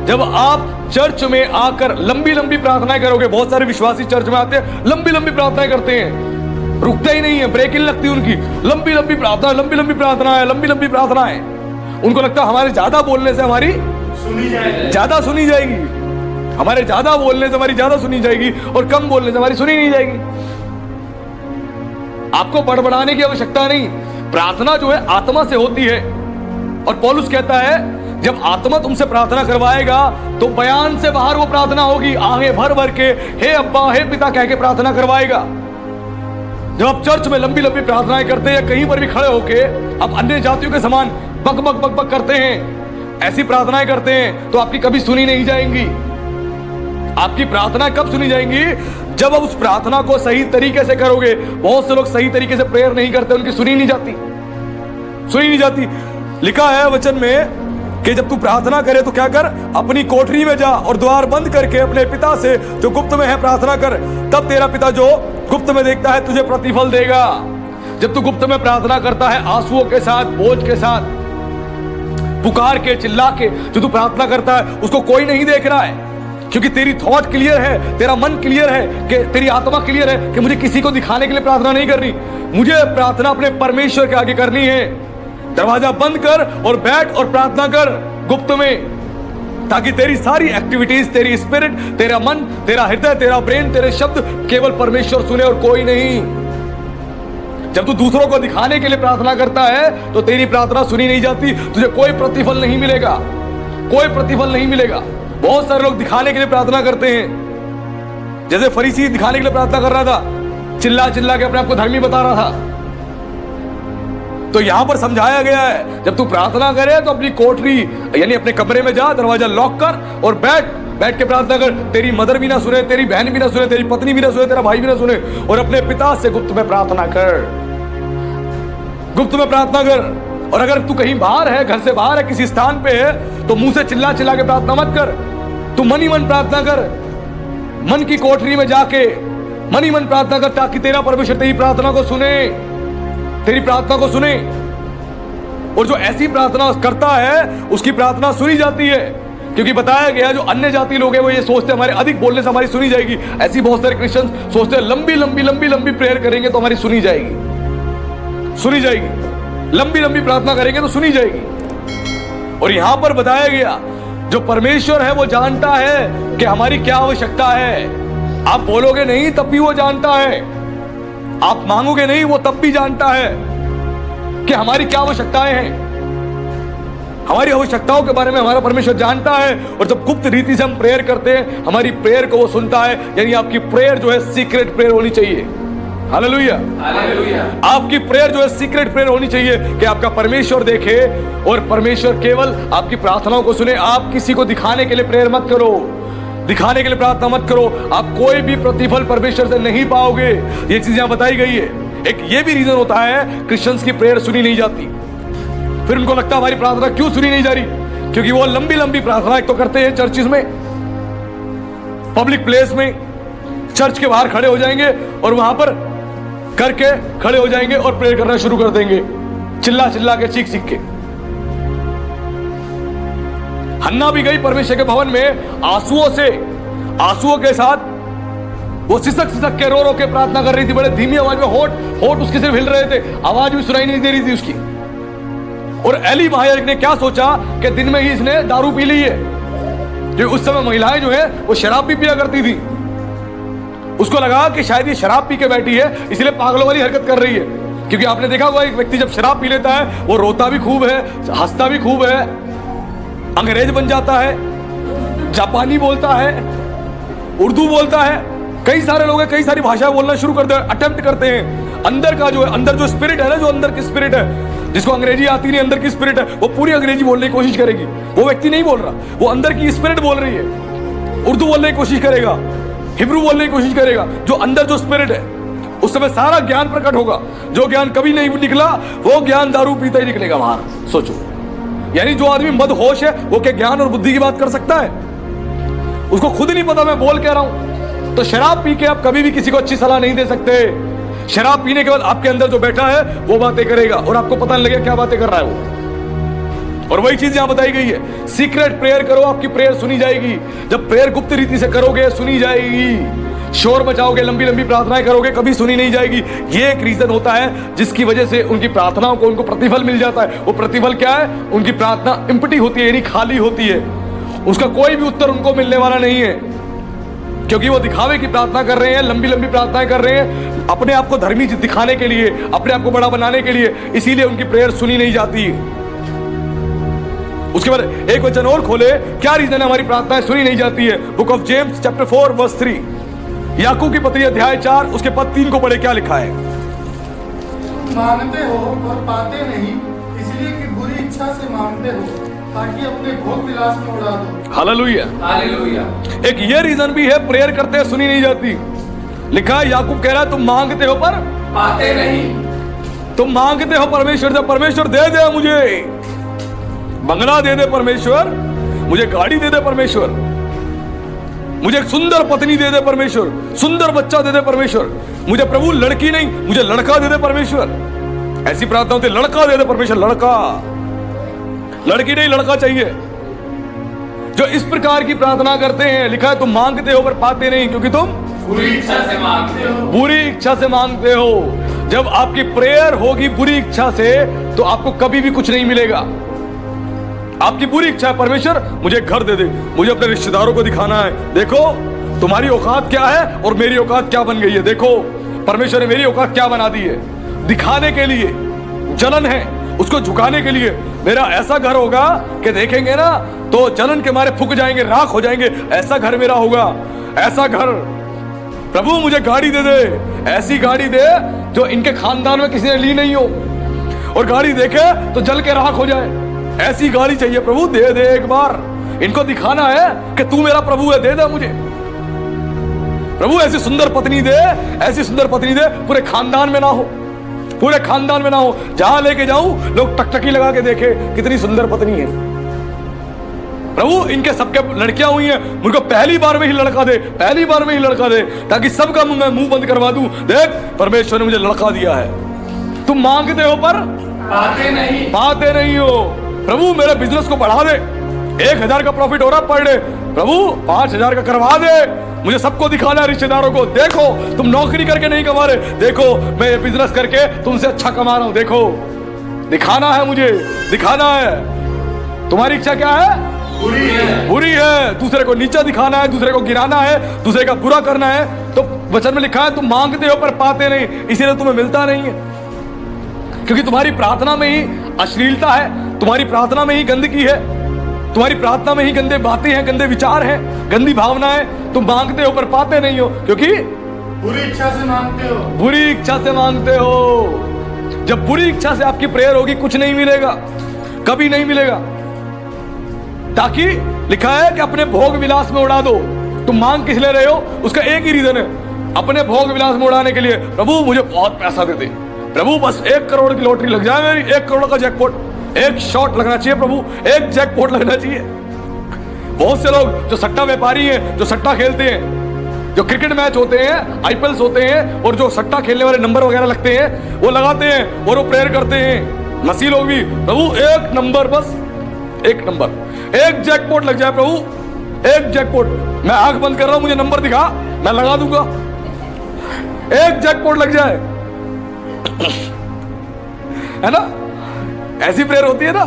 जब आप चर्च में आकर लंबी लंबी प्रार्थनाएं करोगे, बहुत सारे विश्वासी चर्च में आते हैं, लंबी लंबी प्रार्थनाएं करते हैं, रुकते ही नहीं है, ब्रेक ही नहीं लगती उनकी। लंबी लंबी प्रार्थना, लंबी लंबी प्रार्थना है, लंबी लंबी प्रार्थना है। उनको लगता है हमारे ज्यादा बोलने से हमारी ज्यादा सुनी जाएगी, हमारे ज्यादा बोलने से हमारी ज्यादा सुनी जाएगी और कम बोलने से हमारी सुनी नहीं जाएगी। आपको बड़बड़ाने की आवश्यकता नहीं, प्रार्थना जो है आत्मा से होती है। और पौलुस कहता है जब आत्मा तुमसे प्रार्थना करवाएगा तो बयान से बाहर वो प्रार्थना होगी, आहें भर भर के हे अब्बा हे पिता कह के प्रार्थना करवाएगा। जब आप चर्च में लंबी लंबी प्रार्थनाएं करते हैं, कहीं पर भी खड़े होके आप अन्य जातियों के समान बक बक बक बक करते हैं, ऐसी प्रार्थनाएं करते हैं, तो आपकी कभी सुनी नहीं जाएंगी। आपकी प्रार्थना कब सुनी जाएंगी, जब आप उस प्रार्थना को सही तरीके से करोगे। बहुत से लोग सही तरीके से प्रेयर नहीं करते, उनकी सुनी नहीं जाती, सुनी नहीं जाती। लिखा है वचन में कि जब तू प्रार्थना करे तो क्या कर, अपनी कोठरी में जा और द्वार बंद करके अपने पिता से जो गुप्त में है प्रार्थना कर, तब तेरा पिता जो गुप्त में देखता है तुझे प्रतिफल देगा। जब तू गुप्त में प्रार्थना करता है, आंसुओं के साथ, बोझ के साथ, पुकार के चिल्ला के जो तू प्रार्थना करता है, उसको कोई नहीं देख रहा है, क्योंकि तेरी थॉट क्लियर है, तेरा मन क्लियर है, कि तेरी आत्मा क्लियर है कि मुझे किसी को दिखाने के लिए प्रार्थना नहीं करनी, मुझे प्रार्थना अपने परमेश्वर के आगे करनी है। दरवाजा बंद कर और बैठ और प्रार्थना कर गुप्त में, ताकि तेरी सारी एक्टिविटीज, तेरी स्पिरिट, तेरा मन, तेरा हृदय, तेरा ब्रेन, तेरे शब्द केवल परमेश्वर सुने और कोई नहीं। जब तू दूसरों को दिखाने के लिए प्रार्थना करता है तो तेरी प्रार्थना सुनी नहीं जाती, तुझे कोई प्रतिफल नहीं मिलेगा, कोई प्रतिफल नहीं मिलेगा। बहुत सारे लोग दिखाने के लिए प्रार्थना करते हैं, जैसे फरीसी दिखाने के लिए प्रार्थना कर रहा था, चिल्ला चिल्ला के अपने आप को धर्मी बता रहा था। तो यहां पर समझाया गया है जब तू प्रार्थना करे तो अपनी कोठरी यानी अपने कमरे में जा, दरवाजा लॉक कर और बैठ के प्रार्थना कर। तेरी मदर भी ना सुने, तेरी बहन भी ना सुने, तेरी पत्नी भी ना सुने, तेरा भाई भी ना सुने, और अपने पिता से गुप्त में प्रार्थना कर, गुप्त में प्रार्थना कर। और अगर तू कहीं बाहर है, घर से बाहर है, किसी स्थान पे है, तो मुंह से चिल्ला चिल्ला के प्रार्थना मत कर, तू मन ही मन प्रार्थना कर, मन की कोठरी में जाके मन ही मन प्रार्थना कर, ताकि तेरा परमेश्वर तेरी प्रार्थना को सुने, तेरी प्रार्थना को सुने। और जो ऐसी प्रार्थना करता है उसकी प्रार्थना सुनी जाती है, क्योंकि बताया गया जो अन्य जाति लोग हैं वो ये सोचते हैं हमारे अधिक बोलने से हमारी सुनी जाएगी। ऐसी बहुत सारे क्रिश्चियंस सोचते हैं लंबी लंबी लंबी लंबी प्रेयर करेंगे तो हमारी सुनी जाएगी, सुनी जाएगी, लंबी लंबी प्रार्थना करेंगे तो सुनी जाएगी। और यहां पर बताया गया जो परमेश्वर है वो जानता है कि हमारी क्या आवश्यकता है, आप बोलोगे नहीं तब भी वो जानता है, आप मांगोगे नहीं वो तब भी जानता है कि हमारी क्या आवश्यकताएं हैं। हमारी आवश्यकताओं के बारे में हमारा परमेश्वर जानता है, और जब गुप्त रीति से हम प्रेयर करते हैं हमारी प्रेयर को वो सुनता है। यानी आपकी प्रेयर जो है सीक्रेट प्रेयर होनी चाहिए। Hallelujah, hallelujah. आपकी प्रेयर जो है सीक्रेट प्रेयर होनी चाहिए कि आपका परमेश्वर देखे और परमेश्वर केवल आपकी प्रार्थनाओं को सुने। आप किसी को दिखाने के लिए प्रेयर मत करो, दिखाने के लिए प्रार्थना मत करो, आप कोई भी प्रतिफल परमेश्वर से नहीं पाओगे। ये चीजें यहां बताई गई है। एक ये भी रीजन होता है क्रिश्चियंस की प्रेयर सुनी नहीं जाती। फिर उनको लगता है हमारी प्रार्थना क्यों सुनी नहीं जा रही, क्योंकि वो लंबी लंबी प्रार्थना एक तो करते हैं चर्चिस में, पब्लिक प्लेस में, चर्च के बाहर खड़े हो जाएंगे और वहां पर करके खड़े हो जाएंगे और प्रेयर करना शुरू कर देंगे, चिल्ला चिल्ला के, चीख चीख के। हन्ना भी गई परमेश्वर के भवन में आंसुओं के साथ, वो सिसक सिसक के रो के प्रार्थना कर रही थी, बड़े धीमी आवाज में, होठ उसके सिर्फ हिल रहे थे, आवाज भी सुनाई नहीं दे रही थी उसकी। और एली महायाजक ने क्या सोचा कि दिन में ही इसने दारू पी ली है, जो उस समय महिलाएं जो है वो शराब भी पिया करती थी। उसको लगा कि शायद ये शराब पी के बैठी है इसलिए पागलों वाली हरकत कर रही है, क्योंकि आपने देखा होगा एक व्यक्ति जब शराब पी लेता है वो रोता भी खूब है, हंसता भी खूब है, अंग्रेज बन जाता है, जापानी बोलता है, उर्दू बोलता है, कई सारे लोग कई सारी भाषाएं बोलना शुरू करते हैं, अटेम्प्ट करते हैं। अंदर का जो है, अंदर जो स्पिरिट है ना, जो अंदर की स्पिरिट है, जिसको अंग्रेजी आती नहीं, अंदर की स्पिरिट है, वो पूरी अंग्रेजी बोलने की कोशिश करेगी। वो व्यक्ति नहीं बोल रहा, वो अंदर की स्पिरिट बोल रही है। उर्दू बोलने की कोशिश करेगा, हिब्रू बोलने की कोशिश करेगा। जो अंदर जो स्पिरिट है उस समय सारा ज्ञान प्रकट होगा। जो ज्ञान कभी नहीं निकला वो ज्ञान दारू पीता ही निकलेगा बाहर। सोचो, यानी जो आदमी मदहोश है वो क्या ज्ञान और बुद्धि की बात कर सकता है? उसको खुद नहीं पता मैं बोल कह रहा हूं। तो शराब पी के आप कभी भी किसी को अच्छी सलाह नहीं दे सकते। शराब पीने के बाद आपके अंदर जो बैठा है वो बातें करेगा और आपको पता नहीं लगेगा क्या बातें कर रहा है वो। और वही चीज यहां बताई गई है, सीक्रेट प्रेयर करो, आपकी प्रेयर सुनी जाएगी। जब प्रेयर गुप्त रीति से करोगे सुनी जाएगी। शोर मचाओगे, लंबी लंबी प्रार्थनाएं करोगे, कभी सुनी नहीं जाएगी। ये एक रीजन होता है जिसकी वजह से उनकी प्रार्थनाओं को उनको प्रतिफल मिल जाता है। वो प्रतिफल क्या है? उनकी प्रार्थना इम्पटी होती है, यानी खाली होती है, उसका कोई भी उत्तर उनको मिलने वाला नहीं है, क्योंकि वो दिखावे की प्रार्थना कर रहे हैं, लंबी लंबी प्रार्थनाएं कर रहे हैं, अपने आप को धर्मी दिखाने के लिए, अपने आप को बड़ा बनाने के लिए, इसीलिए उनकी प्रेयर सुनी नहीं जाती है। उसके बाद एक वचन और खोले, क्या रीजन है हमारी प्रार्थनाएं सुनी नहीं जाती है? Book of James chapter 4 verse 3, याकूब की पत्री अध्याय 4 उसके पद 3 को पढ़े, क्या लिखा है? मांगते हो और पाते नहीं, इसलिए कि बुरी इच्छा से मांगते हो ताकि अपने भोग विलास में उड़ा दो। Hallelujah, hallelujah. एक ये रीजन भी है प्रेयर करते हैं सुनी नहीं जाती। लिखा है, याकूब कह रहा है तुम मांगते हो पर पाते नहीं। तुम मांगते हो परमेश्वर से, परमेश्वर दे दे, मुझे बंगला दे दे परमेश्वर, मुझे गाड़ी दे दे परमेश्वर, मुझे एक सुंदर पत्नी दे दे परमेश्वर, सुंदर बच्चा दे दे परमेश्वर, मुझे प्रभु लड़की नहीं मुझे लड़का दे दे परमेश्वर। ऐसी प्रार्थना होती है, लड़का दे दे परमेश्वर, लड़का, लड़की नहीं लड़का चाहिए। जो इस प्रकार की प्रार्थना करते हैं, लिखा है तुम मांगते हो पर पाते नहीं, क्योंकि तुम बुरी इच्छा से मांगते हो। बुरी इच्छा से मांगते हो। जब आपकी प्रेयर होगी बुरी इच्छा से तो आपको कभी भी कुछ नहीं मिलेगा। आपकी बुरी इच्छा है, परमेश्वर मुझे घर दे दे, मुझे अपने रिश्तेदारों को दिखाना है, देखो तुम्हारी औकात क्या है और मेरी औकात क्या बन गई है, देखो परमेश्वर ने मेरी औकात क्या बना दी है। दिखाने के लिए जलन है, उसको झुकाने के लिए मेरा ऐसा घर होगा कि देखेंगे ना तो जलन के मारे फूक जाएंगे, राख हो जाएंगे, ऐसा घर मेरा होगा, ऐसा घर। प्रभु मुझे गाड़ी दे दे, ऐसी गाड़ी दे जो इनके खानदान में किसी ने ली नहीं हो, और गाड़ी देखे तो जल के राख हो जाए, ऐसी गाड़ी चाहिए प्रभु, दे दे एक बार। इनको दिखाना है कि तू मेरा प्रभु है, दे दे मुझे प्रभु। ऐसी सुंदर पत्नी दे, ऐसी सुंदर पत्नी दे, पूरे खानदान में ना हो, पूरे खानदान में ना हो, जहां लेके जाऊं लोग टकटकी लगा के देखे कितनी सुंदर पत्नी है। प्रभु इनके सबके लड़कियां हुई हैं, मुझको पहली बार में ही लड़का दे, पहली बार में ही लड़का दे, ताकि सबका मैं मुंह बंद करवा दूं, देख परमेश्वर ने मुझे लड़का दिया है। तुम मांगते हो पर पाते नहीं हो। प्रभु मेरे बिजनेस को बढ़ा दे, 1000 का प्रॉफिट हो रहा पर डे, प्रभु 5000 का करवा दे, मुझे सबको दिखाना है, रिश्तेदारों को, देखो तुम नौकरी करके नहीं कमा रहे, देखो मैं ये बिजनेस करके तुमसे अच्छा कमा रहा हूं, देखो दिखाना है, मुझे दिखाना है। तुम्हारी इच्छा क्या है? बुरी है। दूसरे को नीचा दिखाना है, दूसरे को गिराना है, दूसरे का बुरा करना है। तो वचन में लिखा है तुम मांगते हो पर पाते नहीं, इसीलिए तुम्हें मिलता नहीं है। क्योंकि तुम्हारी प्रार्थना में ही अश्लीलता है, तुम्हारी प्रार्थना में ही गंदगी है, तुम्हारी प्रार्थना में ही गंदे बातें हैं, गंदे विचार हैं, गंदी भावना है। तुम मांगते हो पर पाते नहीं हो, क्योंकि बुरी इच्छा से मांगते हो। बुरी इच्छा से मांगते हो। जब बुरी इच्छा से आपकी प्रेयर होगी, कुछ नहीं मिलेगा, कभी नहीं मिलेगा। ताकि लिखा है कि अपने भोग विलास में उड़ा दो। तुम मांग किस ले रहे हो? उसका एक ही रीजन है, अपने भोग विलास में उड़ाने के लिए। प्रभु मुझे बहुत पैसा दे दे, प्रभु बस 1 करोड़ की लॉटरी लग जाए मेरी, 1 करोड़ का जैकपॉट, एक शॉट लगना चाहिए प्रभु, एक जैकपॉट लगना चाहिए। बहुत से लोग जो सट्टा व्यापारी हैं, जो सट्टा खेलते हैं, जो क्रिकेट मैच होते हैं, आईपीएल होते हैं, और जो सट्टा खेलने वाले नंबर वगैरह लगते हैं, वो लगाते हैं और वो प्रेयर करते हैं। मसीह लोग भी, प्रभु 1 नंबर, बस 1 नंबर, 1 जैकपॉट लग जाए प्रभु, 1 जैकपॉट। मैं आंख बंद कर रहा हूं, मुझे नंबर दिखा, मैं लगा दूंगा, 1 जैकपॉट लग जाए। है ना? ऐसी प्रेयर होती है ना।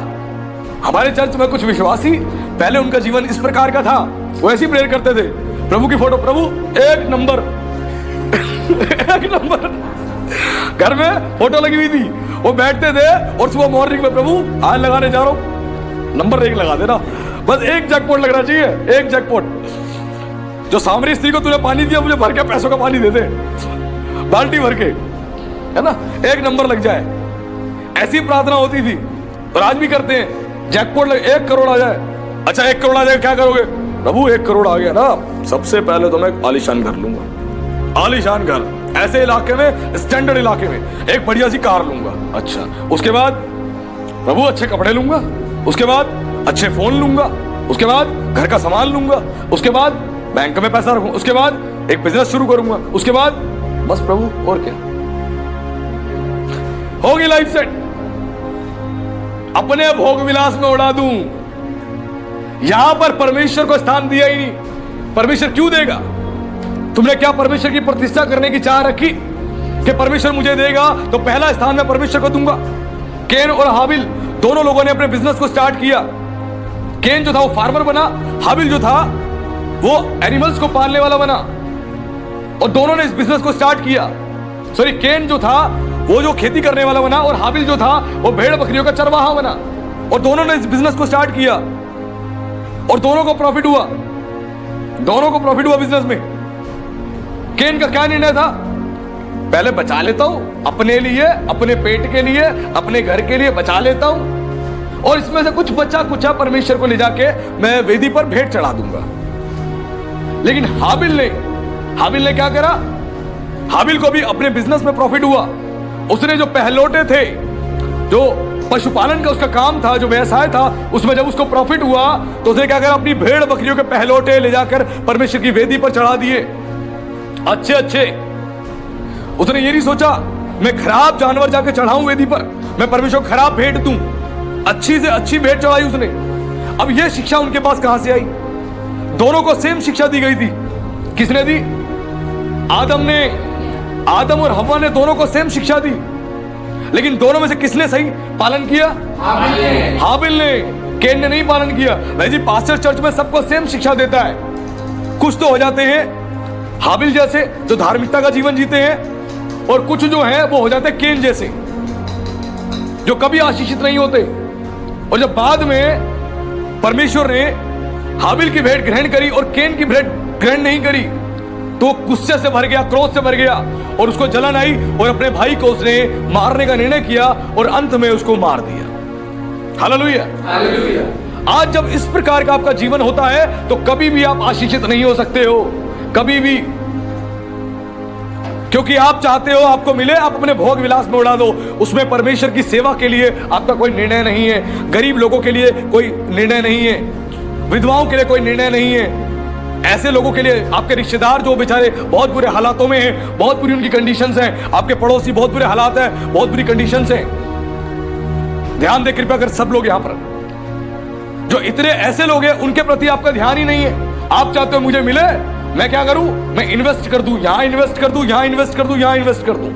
हमारे चर्च में कुछ विश्वासी, पहले उनका जीवन इस प्रकार का था, वो ऐसी प्रेयर करते थे। प्रभु की फोटो, प्रभु 1 नंबर 1 नंबर, घर में फोटो लगी हुई थी, वो बैठते थे और सुबह मॉर्निंग में, प्रभु आज लगाने जा रहा हूं, नंबर 1 लगा देना, बस 1 जैकपॉट लगना चाहिए, 1 जैकपॉट। जो सामरी स्त्री को तूने पानी दिया, मुझे भर के पैसों का पानी दे दे, बाल्टी भर के, है ना, 1 नंबर लग जाए। ऐसी प्रार्थना होती थी और आज भी करते हैं। जैकपॉट 1 करोड़ आ जाए, अच्छा 1 करोड़ आ जाए, क्या करोगे? प्रभु 1 करोड़ आ गया ना, सबसे पहले तो मैं आलीशान घर लूंगा, आलीशान घर, ऐसे इलाके में, स्टैंडर्ड इलाके में एक बढ़िया सी कार लूंगा। अच्छा, उसके बाद प्रभु अच्छे कपड़े लूंगा, उसके बाद अच्छे फोन लूंगा, उसके बाद घर का सामान लूंगा, उसके बाद बैंक में पैसा रखूंगा, उसके बाद एक बिजनेस शुरू करूंगा, उसके बाद बस प्रभु और क्या, होगी लाइफ सेट। अपने भोग विलास में उड़ा दूं, यहां पर परमेश्वर को स्थान दिया ही नहीं। परमेश्वर क्यों देगा? तुमने क्या परमेश्वर की प्रतिष्ठा करने की चाह रखी कि परमेश्वर मुझे देगा तो पहला स्थान मैं परमेश्वर को दूंगा? केन और हाबिल दोनों लोगों ने अपने बिजनेस को स्टार्ट किया। केन जो था वो फार्मर बना, हाबिल जो था वो एनिमल्स को पालने वाला बना, और दोनों ने इस बिजनेस को स्टार्ट किया। सॉरी, केन जो था वो जो खेती करने वाला बना, और हाबिल जो था वो भेड़ बकरियों का चरवाहा बना, और दोनों ने इस बिजनेस को स्टार्ट किया और दोनों को प्रॉफिट हुआ, दोनों को प्रॉफिट हुआ बिजनेस में। केन का क्या निर्णय था? पहले बचा लेता हूं अपने लिए, अपने पेट के लिए, अपने घर के लिए बचा लेता हूं, और इसमें से कुछ बचा कुचा परमेश्वर को ले जाके मैं वेदी पर भेंट चढ़ा दूंगा। लेकिन हाबिल ने क्या करा? हाबिल को भी अपने बिजनेस में प्रॉफिट हुआ। उसने जो पहलौटे थे, जो पशुपालन का उसका काम था, जो व्यवसाय था, उसमें जब उसको प्रॉफिट हुआ तो उसने क्या करा? अपनी भेड़ बकरियों के पहलौटे ले जाकर परमेश्वर की वेदी पर चढ़ा दिए, अच्छे अच्छे। उसने ये नहीं सोचा मैं खराब जानवर जाकर चढ़ाऊं वेदी पर, मैं परमेश्वर को खराब भेंट दूं, अच्छी से अच्छी भेंट चढ़ाई उसने। अब यह शिक्षा उनके पास कहां से आई? दोनों को सेम शिक्षा दी गई थी। किसने दी? आदम और हव्वा ने दोनों को सेम शिक्षा दी, लेकिन दोनों में से किसने सही पालन किया? हाबिल ने। केन ने नहीं पालन किया। भाई जी, पास्टर चर्च में सबको सेम शिक्षा देता है। कुछ तो हो जाते हैं हाबिल जैसे जो धार्मिकता का जीवन जीते हैं, और कुछ जो है वो हो जाते हैं केन जैसे जो कभी आशीषित नहीं होते। और जब बाद में परमेश्वर ने हाबिल की भेंट ग्रहण करी और केन की भेंट ग्रहण नहीं करी, तो गुस्से से भर गया, क्रोध से भर गया, और उसको जलन आई और अपने भाई को उसने मारने का निर्णय किया और अंत में उसको मार दिया। Hallelujah, hallelujah. आज जब इस प्रकार का आपका जीवन होता है तो कभी भी आप आशीषित नहीं हो सकते हो, कभी भी, क्योंकि आप चाहते हो आपको मिले, आप अपने भोग विलास में उड़ा दो। उसमें परमेश्वर की सेवा के लिए आपका कोई निर्णय नहीं है, गरीब लोगों के लिए कोई निर्णय नहीं है, विधवाओं के लिए कोई निर्णय नहीं है, ऐसे लोगों के लिए, आपके रिश्तेदार जो बेचारे बहुत बुरे हालातों में हैं, बहुत बुरी उनकी कंडीशंस हैं, आपके पड़ोसी बहुत बुरे हालात हैं, बहुत बुरी कंडीशंस हैं। ध्यान दे कृपया कर सब लोग यहां पर, जो इतने ऐसे लोग हैं उनके प्रति आपका ध्यान ही नहीं है। आप चाहते हो मुझे मिले, मैं क्या करूं? मैं इन्वेस्ट कर दूं, यहां इन्वेस्ट कर दूं, यहां इन्वेस्ट कर दूं, यहां इन्वेस्ट कर दूं।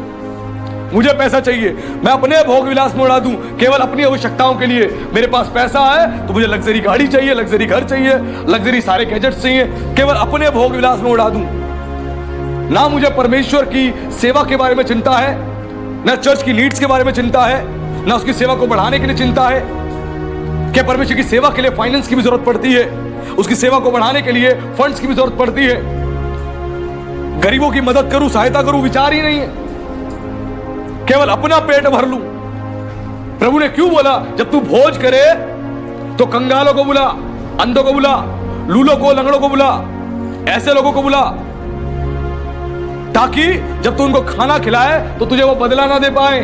मुझे पैसा चाहिए, मैं अपने भोग विलास में उड़ा दूं केवल अपनी आवश्यकताओं के लिए। मेरे पास पैसा है तो मुझे लग्जरी गाड़ी चाहिए, लग्जरी घर चाहिए, लग्जरी सारे गैजेट्स चाहिए, केवल अपने भोग विलास में उड़ा दूं। ना मुझे परमेश्वर की सेवा के बारे में चिंता है, ना चर्च की नीड्स के बारे में चिंता है, ना उसकी सेवा को बढ़ाने के लिए चिंता है। क्या परमेश्वर की सेवा के लिए फाइनेंस की भी जरूरत पड़ती है, उसकी सेवा को बढ़ाने के लिए फंड्स की भी जरूरत पड़ती है। गरीबों की मदद करूं, सहायता करूं, विचार ही नहीं है, केवल अपना पेट भर लूं। प्रभु ने क्यों बोला जब तू भोज करे तो कंगालों को बुला, अंधों को बुला, लूलों को, लंगड़ों को बुला, ऐसे लोगों को बुला, ताकि जब तू उनको खाना खिलाए तो तुझे वो बदला ना दे पाए।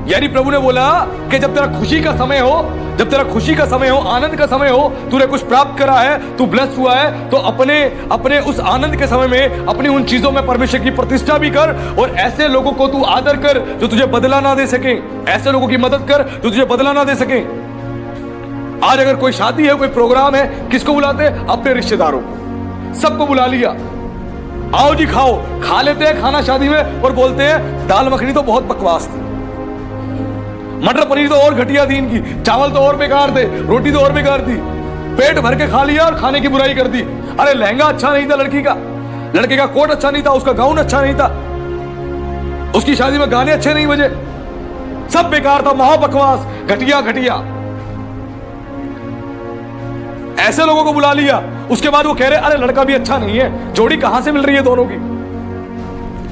यानी प्रभु ने बोला कि जब तेरा खुशी का समय हो, जब तेरा खुशी का समय हो, आनंद का समय हो, तूने कुछ प्राप्त करा है, तू ब्लेस्ड हुआ है, तो अपने उस आनंद के समय में अपनी उन चीजों में परमेश्वर की प्रतिष्ठा भी कर, और ऐसे लोगों को तू आदर कर जो तुझे बदला ना दे सके, ऐसे लोगों की मदद कर जो तुझे बदला ना दे सके। आज अगर कोई शादी है, कोई प्रोग्राम है, किसको बुलाते हैं? अपने रिश्तेदारों को, सबको बुला लिया, आओ जी खाओ। खा लेते हैं खाना शादी में और बोलते हैं दाल मखनी तो बहुत बकवास थी, मटर पनीर तो और घटिया थी इनकी, चावल तो और बेकार थे, रोटी तो और बेकार थी। पेट भर के खा लिया और खाने की बुराई कर दी। अरे लहंगा अच्छा नहीं था लड़की का, लड़के का कोट अच्छा नहीं था, उसका गाउन अच्छा नहीं था, उसकी शादी में गाने अच्छे नहीं बजे, सब बेकार था, महा बकवास, घटिया घटिया। ऐसे लोगों को बुला लिया। उसके बाद वो कह रहे अरे लड़का भी अच्छा नहीं है, जोड़ी कहां से मिल रही है दोनों की,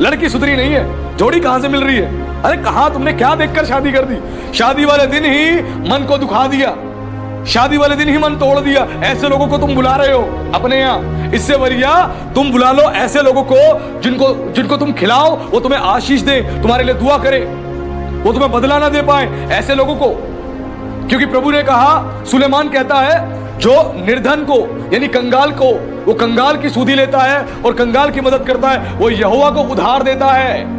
लड़की सुधरी नहीं है, जोड़ी कहां से मिल रही है? अरे कहां तुमने क्या देखकर शादी कर दी? शादी वाले दिन ही मन को दुखा दिया, शादी वाले दिन ही मन तोड़ दिया। ऐसे लोगों को तुम बुला रहे हो अपने यहाँ, इससे बढ़िया तुम बुला लो ऐसे लोगों को जिनको तुम खिलाओ, वो तुम्हें आशीष दे, तुम्हारे लिए दुआ करे, वो तुम्हें बदला ना दे पाए, ऐसे लोगों को। क्योंकि प्रभु ने कहा, सुलेमान कहता है जो निर्धन को यानी कंगाल को, वो कंगाल की सूदी लेता है और कंगाल की मदद करता है, वो यहोवा को उधार देता है।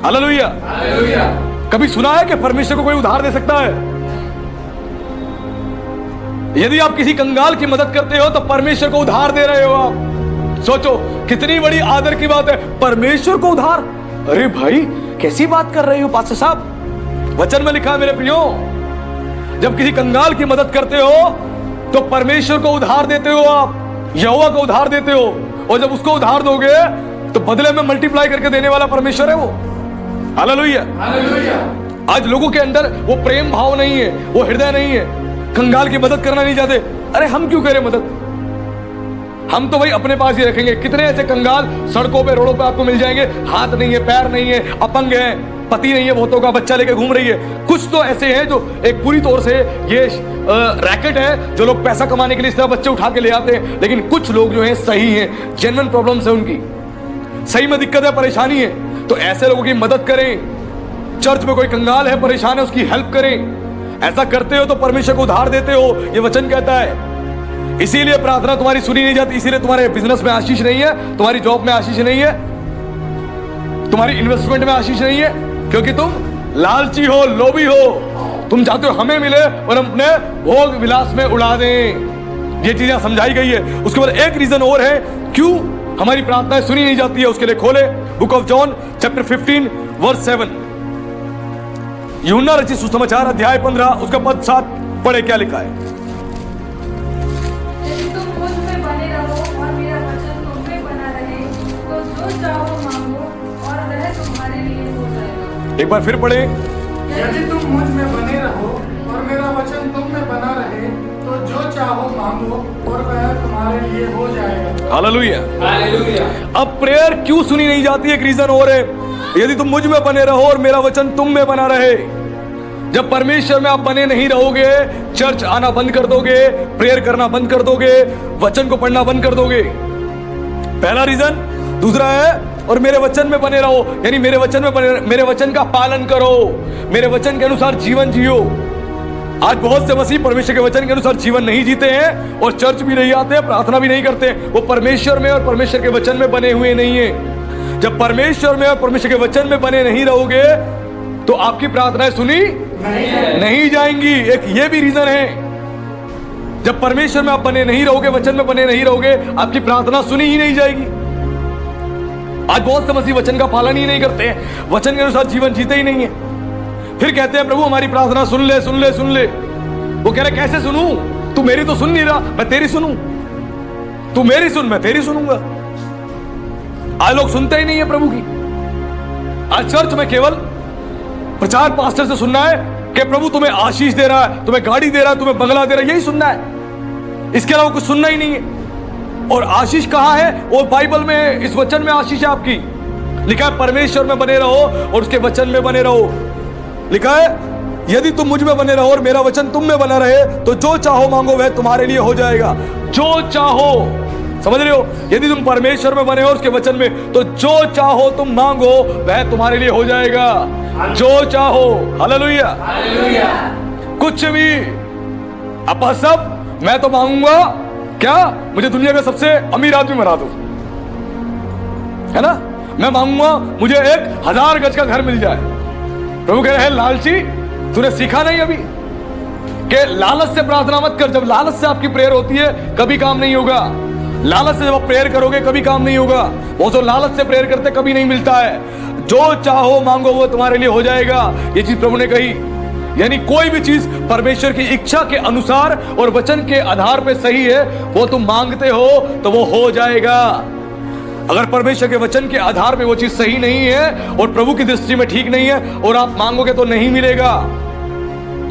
Hallelujah, hallelujah. कभी सुना है कि परमेश्वर को कोई उधार दे सकता है? यदि आप किसी कंगाल की मदद करते हो तो परमेश्वर को उधार दे रहे हो आप। सोचो कितनी बड़ी आदर की बात है, परमेश्वर को उधार। अरे भाई कैसी बात कर रहे हो पास्टर साहब? वचन में लिखा है मेरे प्रियो, जब किसी कंगाल की मदद करते हो तो परमेश्वर को उधार देते हो आप, यहोवा को उधार देते हो, और जब उसको उधार दोगे तो बदले में मल्टीप्लाई करके देने वाला परमेश्वर है वो। Hallelujah, hallelujah. आज लोगों के अंदर वो प्रेम भाव नहीं है, वो हृदय नहीं है, कंगाल की मदद करना नहीं चाहते। अरे हम क्यों करें मदद? हम तो भाई अपने पास ही रखेंगे। कितने ऐसे कंगाल सड़कों पे, रोडों पे आपको मिल जाएंगे, हाथ नहीं है, पैर नहीं है, अपंग है, पति नहीं है, बहुतों का बच्चा लेके घूम रही है। कुछ तो ऐसे हैं जो एक पूरी तौर से ये रैकेट है, जो लोग पैसा कमाने के लिए इस तरह बच्चे उठा के ले आते हैं। लेकिन कुछ लोग जो हैं सही हैं, जेन्युइन प्रॉब्लम्स है उनकी, सही में दिक्कत है, परेशानी है, तो ऐसे लोगों की मदद करें। चर्च में कोई कंगाल है, परेशान है, उसकी हेल्प करें। ऐसा करते हो तो परमेश्वर को उधार देते हो, ये वचन कहता है। इसीलिए प्रार्थना तुम्हारी सुनी नहीं जाती, इसीलिए तुम्हारे बिजनेस में आशीष नहीं है, तुम्हारी जॉब में आशीष नहीं है, तुम्हारी इन्वेस्टमेंट में आशीष नहीं है, क्योंकि तुम लालची हो, लोभी हो। तुम चाहते हो हमें मिले और हम अपने भोग विलास में उड़ा दें। ये चीजें समझाई गई है। उसके बाद एक रीजन और है क्यों हमारी प्रार्थनाएं सुनी नहीं जाती है। उसके लिए खोले book of John chapter 15 verse 7। यूहन्ना रचित सुसमाचार अध्याय 15 उसका पद 7 पढ़े, क्या लिखा है? यदि तुम मुझ में बने रहो और मेरा वचन तुम में बना रहे, तो जो चाहो मांगो और वह तुम्हारे लिए हो जाएगा। एक बार फिर पढ़े। यदि तुम मुझ में बने रहो और मेरा वचन तुम में बना रहे, तो जो चाहो मांगो और वह तुम्हारे लिए हो जाएगा। Hallelujah, hallelujah. अब प्रेयर क्यों सुनी नहीं जाती? एक रीजन और है, यदि तुम मुझ में बने रहो और मेरा वचन तुम में बना रहे। जब परमेश्वर में आप बने नहीं रहोगे, चर्च आना बंद कर दोगे, प्रेयर करना बंद कर दोगे, वचन को पढ़ना बंद कर दोगे। पहला रीजन। दूसरा है और मेरे वचन में बने रहो, यानी मेरे वचन में बने, मेरे वचन का पालन करो, मेरे वचन के अनुसार जीवन जियो। आज बहुत से मसीह परमेश्वर के वचन के अनुसार जीवन नहीं जीते हैं और चर्च भी नहीं आते हैं, प्रार्थना भी नहीं करते। वो परमेश्वर में और परमेश्वर के वचन में बने हुए नहीं है। जब परमेश्वर में और परमेश्वर के वचन में बने नहीं रहोगे तो आपकी प्रार्थनाएं सुनी नहीं जाएंगी। एक ये भी रीजन है, जब परमेश्वर में आप बने नहीं रहोगे, वचन में बने नहीं रहोगे, आपकी प्रार्थना सुनी ही नहीं जाएगी। आज बहुत से मसीह वचन का पालन ही नहीं करते हैं, वचन के अनुसार जीवन जीते ही नहीं है। फिर कहते हैं प्रभु हमारी प्रार्थना सुन ले सुन ले सुन ले। वो कह रहे कैसे सुनूं, तू मेरी तो सुन नहीं रहा, मैं तेरी सुनूं। तू मेरी सुन, मैं तेरी सुनूंगा। आज लोग सुनते ही नहीं है प्रभु की। आज चर्च में केवल प्रचार पास्टर से सुनना है कि प्रभु तुम्हें आशीष दे रहा है, तुम्हें गाड़ी दे रहा है, तुम्हें बंगला दे रहा है, यही सुनना है। इसके अलावा कुछ सुनना ही नहीं है। और आशीष कहां है? वो बाइबल में, इस वचन में आशीष है आपकी। लिखा है परमेश्वर में बने रहो और उसके वचन में बने रहो। लिखा है यदि तुम मुझ में बने रहो और मेरा वचन तुम में बना रहे तो जो चाहो मांगो वह तुम्हारे लिए हो जाएगा। जो चाहो, समझ रहे हो? यदि तुम परमेश्वर में बने हो उसके वचन में तो जो चाहो तुम मांगो वह तुम्हारे लिए हो जाएगा। जो चाहो, हालेलुया हालेलुया। कुछ भी अपा सब मैं तो मांगूंगा क्या? मुझे दुनिया का सबसे अमीर आदमी बना दो, है ना? मैं मांगूंगा मुझे 1000 गज का घर मिल जाए। प्रभु कह रहे हैं लालची, तूने सीखा नहीं अभी कि लालच से प्रार्थना मत कर। जब लालच से आपकी प्रेयर होती है कभी काम नहीं होगा। लालच से जब आप प्रेयर करोगे कभी काम नहीं होगा। वो तो लालच से प्रेयर करते कभी नहीं मिलता है। जो चाहो मांगो वो तुम्हारे लिए हो जाएगा, ये चीज प्रभु ने कही। यानी कोई भी चीज परमेश्वर की इच्छा के अनुसार और वचन के आधार पे सही है, वो तुम मांगते हो तो वो हो जाएगा। अगर परमेश्वर के वचन के आधार पे वो चीज सही नहीं है और प्रभु की दृष्टि में ठीक नहीं है और आप मांगोगे तो नहीं मिलेगा।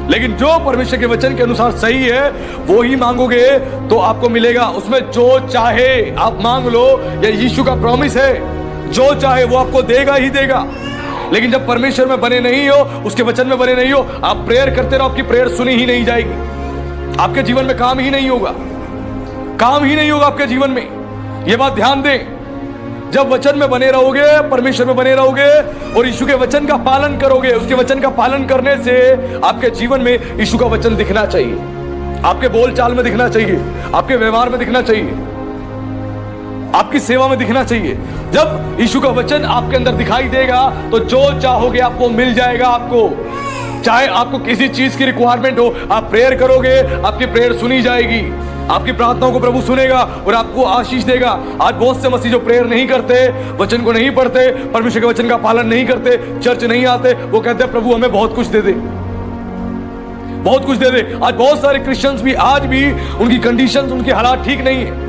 लेकिन जो परमेश्वर के वचन के अनुसार सही है वो ही मांगोगे तो आपको मिलेगा। उसमें जो चाहे आप मांग लो, ये यीशु का प्रॉमिस है। जो चाहे वो आपको देगा ही देगा। लेकिन जब परमेश्वर में बने नहीं हो, उसके वचन में बने नहीं हो, आप प्रेयर करते रहो, आपकी प्रेयर सुनी ही नहीं जाएगी। आपके जीवन में काम ही नहीं होगा, काम ही नहीं होगा आपके जीवन में। यह बात ध्यान दें। जब वचन में बने रहोगे, परमेश्वर में बने रहोगे और यीशु के वचन का पालन करोगे, उसके वचन का पालन करने से आपके जीवन में यीशु का वचन दिखना चाहिए, आपके बोलचाल में दिखना चाहिए, आपके व्यवहार में दिखना चाहिए, आपकी सेवा में दिखना चाहिए। जब यीशु का वचन आपके अंदर दिखाई देगा तो जो चाहोगे आपको मिल जाएगा। आपको चाहे आपको किसी चीज की रिक्वायरमेंट हो, आप प्रेयर करोगे, आपकी प्रेयर सुनी जाएगी, आपकी प्रार्थनाओं को प्रभु सुनेगा और आपको आशीष देगा। आज बहुत से मसीह जो प्रेयर नहीं करते, वचन को नहीं पढ़ते, परमेश्वर के वचन का पालन नहीं करते, चर्च नहीं आते, वो कहते हैं प्रभु हमें बहुत कुछ दे दे, बहुत कुछ दे दे। आज बहुत सारे क्रिश्चियंस भी, आज भी उनकी कंडीशंस, उनके हालात ठीक नहीं है,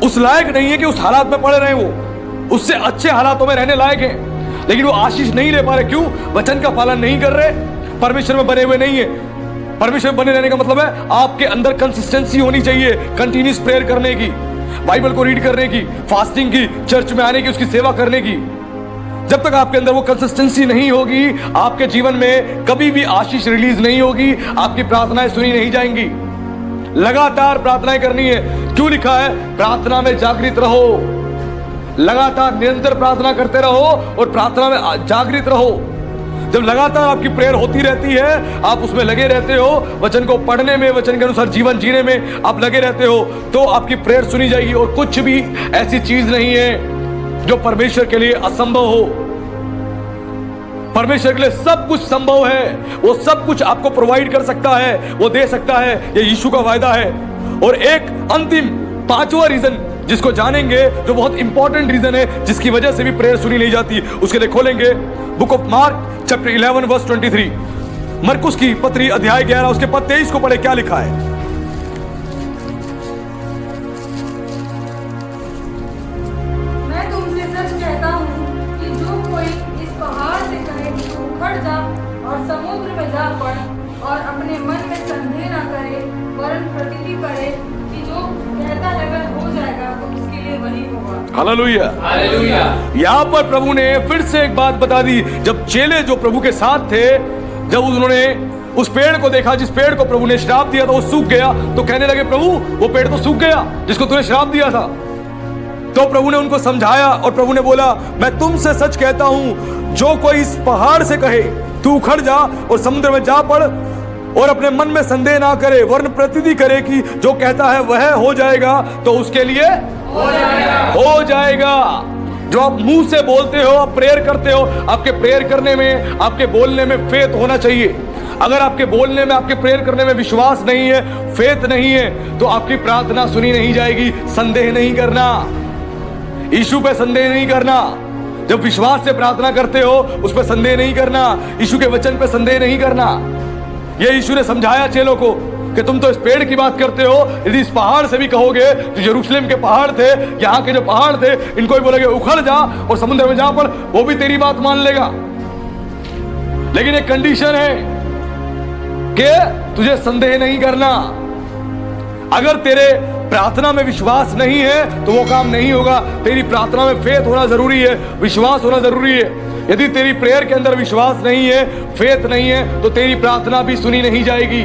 उस लायक नहीं है कि उस हालात में पड़े रहे, वो उससे अच्छे हालातों में रहने लायक हैं, लेकिन वो आशीष नहीं ले पा रहे। क्यों? वचन का पालन नहीं कर रहे, परमेश्वर में बने हुए नहीं है। परमेश्वर में बने रहने का मतलब है आपके अंदर कंसिस्टेंसी होनी चाहिए, कंटिन्यूस प्रेयर करने की, बाइबल को रीड करने की, फास्टिंग की, चर्च में आने की, उसकी सेवा करने की। जब तक आपके अंदर वो कंसिस्टेंसी नहीं होगी, आपके जीवन में कभी भी आशीष रिलीज नहीं होगी, आपकी प्रार्थनाएं सुनी नहीं जाएंगी। लगातार प्रार्थनाएं करनी है। क्यों लिखा है? प्रार्थना में जागृत रहो। लगातार निरंतर प्रार्थना करते रहो और प्रार्थना में जागृत रहो। जब लगातार आपकी प्रेयर होती रहती है, आप उसमें लगे रहते हो, वचन को पढ़ने में, वचन के अनुसार जीवन जीने में आप लगे रहते हो, तो आपकी प्रेयर सुनी जाएगी। और कुछ भी ऐसी चीज नहीं है जो परमेश्वर के लिए असंभव हो। परमेश्वर के लिए सब कुछ संभव है। वो सब कुछ आपको प्रोवाइड कर सकता है, वो दे सकता है, ये यीशु का वायदा है। और एक अंतिम 5वां रीजन जिसको जानेंगे, जो बहुत इंपॉर्टेंट रीजन है जिसकी वजह से भी प्रेयर सुनी नहीं जाती, उसके लिए खोलेंगे book of Mark chapter 11 verse 23। मरकुस की पत्री अध्याय 11 उसके पद 23 को पढ़े, क्या लिखा है? मैं तुमसे सच कहता हूँ कि जो कोई इस पहाड़ से कहे कि तू उखड़ जा और समुद्र में जा पड़ और अपने मन में संदेह न करे वरन प्रतीति करे कि जो कहता है वह हो जाएगा, तो उसके लिए वही होगा। Hallelujah hallelujah. यहाँ पर प्रभु ने फिर से एक बात बता दी। जब चेले जो प्रभु के साथ थे, जब उन्होंने उस पेड़ को देखा जिस पेड़ को प्रभु ने श्राप दिया था, वो सूख गया, तो कहने लगे प्रभु वो पेड़ तो सूख गया जिसको तूने श्राप दिया था। तो प्रभु ने उनको समझाया और प्रभु ने बोला मैं तुमसे सच कहता हूं, जो कोई इस पहाड़ से कहे तू उखड़ जा और समुद्र में जा पड़ और अपने मन में संदेह ना करे वरन प्रतीति करे कि जो कहता है वह हो जाएगा, तो उसके लिए हो जाएगा। जो आप मुंह से बोलते हो, आप प्रेयर करते हो, आपके प्रेयर करने में, आपके बोलने में फेथ होना चाहिए। अगर आपके बोलने में, आपके प्रेयर करने में विश्वास नहीं है, फेथ नहीं है, तो आपकी प्रार्थना सुनी नहीं जाएगी। संदेह नहीं करना। यीशु पे संदेह नहीं करना। जब विश्वास से प्रार्थना करते हो उस पर संदेह नहीं करना, यीशु के वचन पे संदेह नहीं करना। ये यीशु ने समझाया चेलों को कि तुम तो इस पेड़ की बात करते हो, यदि इस पहाड़ से भी कहोगे, जो यरूशलेम के पहाड़ थे, यहाँ के जो पहाड़ थे, इनको भी बोलोगे उखड़ जा और समुद्र में जा पड़, वो भी तेरी बात मान लेगा। लेकिन एक कंडीशन है कि तुझे संदेह नहीं करना। अगर तेरे प्रार्थना में विश्वास नहीं है तो वो काम नहीं होगा। तेरी प्रार्थना में फेथ होना जरूरी है, विश्वास होना जरूरी है। यदि तेरी प्रेयर के अंदर विश्वास नहीं है, फेथ नहीं है, तो तेरी प्रार्थना भी सुनी नहीं जाएगी,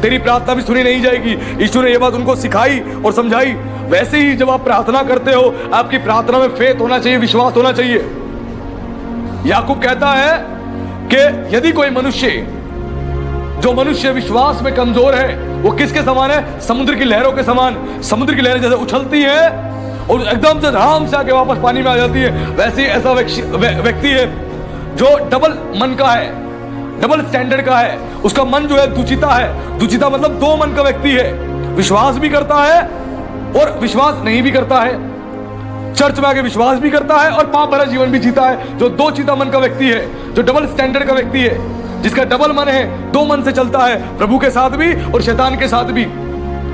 तेरी प्रार्थना भी सुनी नहीं जाएगी। यीशु ने ये बात उनको सिखाई और समझाई। वैसे ही जब आप प्रार्थना करते हो, आपकी प्रार्थना में फेथ होना चाहिए, विश्वास होना चाहिए। याकूब कहता है कि यदि कोई मनुष्य, जो मनुष्य विश्वास में कमजोर है, वो किसके समान है? समुद्र की लहरों के समान। समुद्र की लहरें जैसे उछलती है और एकदम से आराम से आके वापस पानी में आ जाती है, वैसे ही ऐसा व्यक्ति है जो डबल मन का है, डबल स्टैंडर्ड का है। उसका मन जो है दुचिता है। दुचिता मतलब दो मन का व्यक्ति है, विश्वास भी करता है और विश्वास नहीं भी करता है। चर्च में आके विश्वास भी करता है और पाप भरा जीवन भी जीता है। जो दो चिता मन का व्यक्ति है, जो डबल स्टैंडर्ड का व्यक्ति है, जिसका डबल मन है, दो मन से चलता है, प्रभु के साथ भी और शैतान के साथ भी।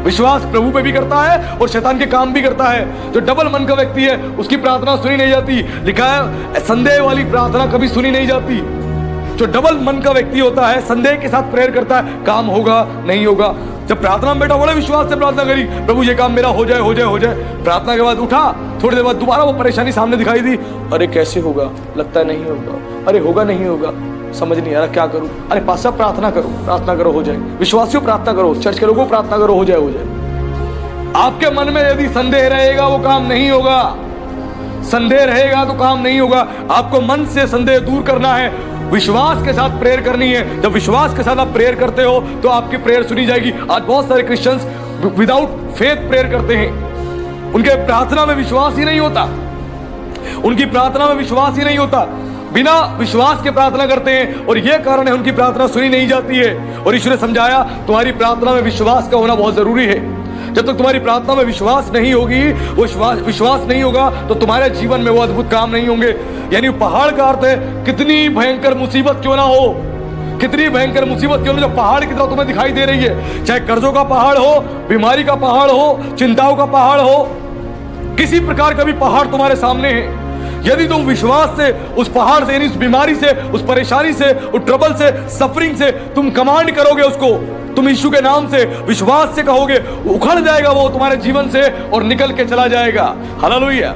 विश्वास प्रभु पे भी करता है और शैतान के काम भी करता है। जो डबल मन का व्यक्ति है, उसकी प्रार्थना सुनी नहीं जाती। लिखा है संदेह वाली प्रार्थना कभी सुनी नहीं जाती। जो डबल मन का व्यक्ति होता है, संदेह के साथ प्रेयर करता है, काम होगा नहीं होगा। जब प्रार्थना में बैठा, बड़े विश्वास से प्रार्थना करी, प्रभु ये काम मेरा हो जाए हो जाए हो जाए। प्रार्थना के बाद उठा, थोड़ी देर बाद दोबारा वो परेशानी सामने दिखाई दी। अरे कैसे होगा, लगता है नहीं होगा, अरे होगा नहीं होगा, समझ नहीं आ रहा क्या करूं। अरे पास सब प्रार्थना करो हो जाए। विश्वासियों प्रार्थना करो, चर्च के लोगों प्रार्थना करो, हो जाए हो जाए। आपके मन में यदि संदेह रहेगा वो काम नहीं होगा। संदेह रहेगा तो काम नहीं होगा। आपको मन से संदेह दूर करना है, विश्वास के साथ प्रेयर करनी है। जब विश्वास के साथ आप प्रेयर करते हो तो आपकी प्रेयर सुनी जाएगी। आज बहुत सारे क्रिश्चियंस विदाउट फेथ प्रेयर करते हैं, उनके प्रार्थना में विश्वास ही नहीं होता, उनकी प्रार्थना में विश्वास ही नहीं होता, बिना विश्वास के प्रार्थना करते हैं और यह कारण है उनकी प्रार्थना सुनी नहीं जाती है। और ईश्वर ने समझाया तुम्हारी प्रार्थना में विश्वास का होना बहुत जरूरी है। जब तक तुम्हारी प्रार्थना में विश्वास नहीं होगी, वो विश्वास नहीं होगा, तो तुम्हारे जीवन में वो अद्भुत काम नहीं होंगे। यानी पहाड़ का अर्थ है कितनी भयंकर मुसीबत क्यों ना हो, कितनी भयंकर मुसीबत क्यों ना, जो पहाड़ की तरह तुम्हें दिखाई दे रही है, चाहे कर्जों का पहाड़ हो, बीमारी का पहाड़ हो, चिंताओं का पहाड़ हो, किसी प्रकार का भी पहाड़ तुम्हारे सामने है, यदि तुम विश्वास से उस पहाड़ से, यानी उस बीमारी से, उस परेशानी से, उस ट्रबल से, सफरिंग से तुम कमांड करोगे उसको, तुम यीशु के नाम से विश्वास से कहोगे, उखड़ जाएगा वो तुम्हारे जीवन से और निकल के चला जाएगा। हालेलुया।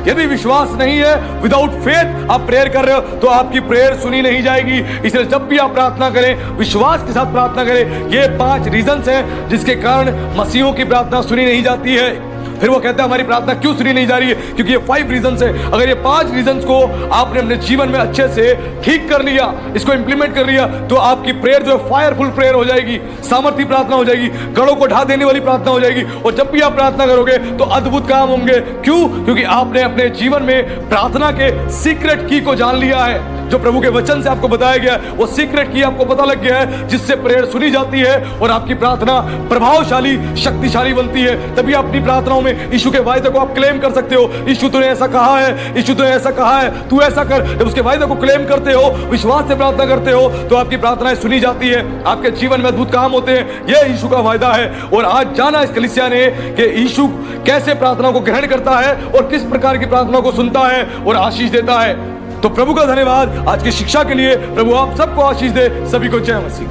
यदि विश्वास नहीं है, विदाउट फेथ आप प्रेयर कर रहे हो, तो आपकी प्रेयर सुनी नहीं जाएगी। इसलिए जब भी आप प्रार्थना करें, विश्वास के साथ प्रार्थना करें। ये 5 रीजंस हैं जिसके कारण मसीहों की प्रार्थना सुनी नहीं जाती है। फिर वो कहते हैं हमारी प्रार्थना क्यों सुनी नहीं जा रही है, क्योंकि ये 5 रीजंस है। अगर ये 5 रीजंस को आपने अपने जीवन में अच्छे से ठीक कर लिया, इसको इंप्लीमेंट कर लिया, तो आपकी प्रेयर जो है फायरफुल प्रेयर हो जाएगी, सामर्थ्य प्रार्थना हो जाएगी, गढ़ों को ढा देने वाली प्रार्थना हो जाएगी। और जब भी आप प्रार्थना करोगे तो अद्भुत काम होंगे। क्यों? क्योंकि आपने अपने जीवन में प्रार्थना के सीक्रेट की को जान लिया है, जो प्रभु के वचन से आपको बताया गया है। वो सीक्रेट की आपको पता लग गया है, जिससे प्रेयर सुनी जाती है और आपकी प्रार्थना प्रभावशाली, शक्तिशाली बनती है। तभी अपनी प्रार्थनाओं में यीशु के वायदे को आप क्लेम कर सकते हो। यीशु तूने ऐसा कहा है, यीशु तूने ऐसा कहा है, तू ऐसा कर। जब उसके वायदे को क्लेम करते हो, विश्वास से प्रार्थना करते हो, तो आपकी प्रार्थनाएं सुनी जाती है, आपके जीवन में अद्भुत काम होते हैं। यह यीशु का वायदा है। और आज जाना इस कलीसिया ने कि यीशु कैसे प्रार्थना को ग्रहण करता है और किस प्रकार की प्रार्थना को सुनता है और आशीष देता है। तो प्रभु का धन्यवाद आज की शिक्षा के लिए। प्रभु आप सबको आशीष दे। सभी को जय मसीह।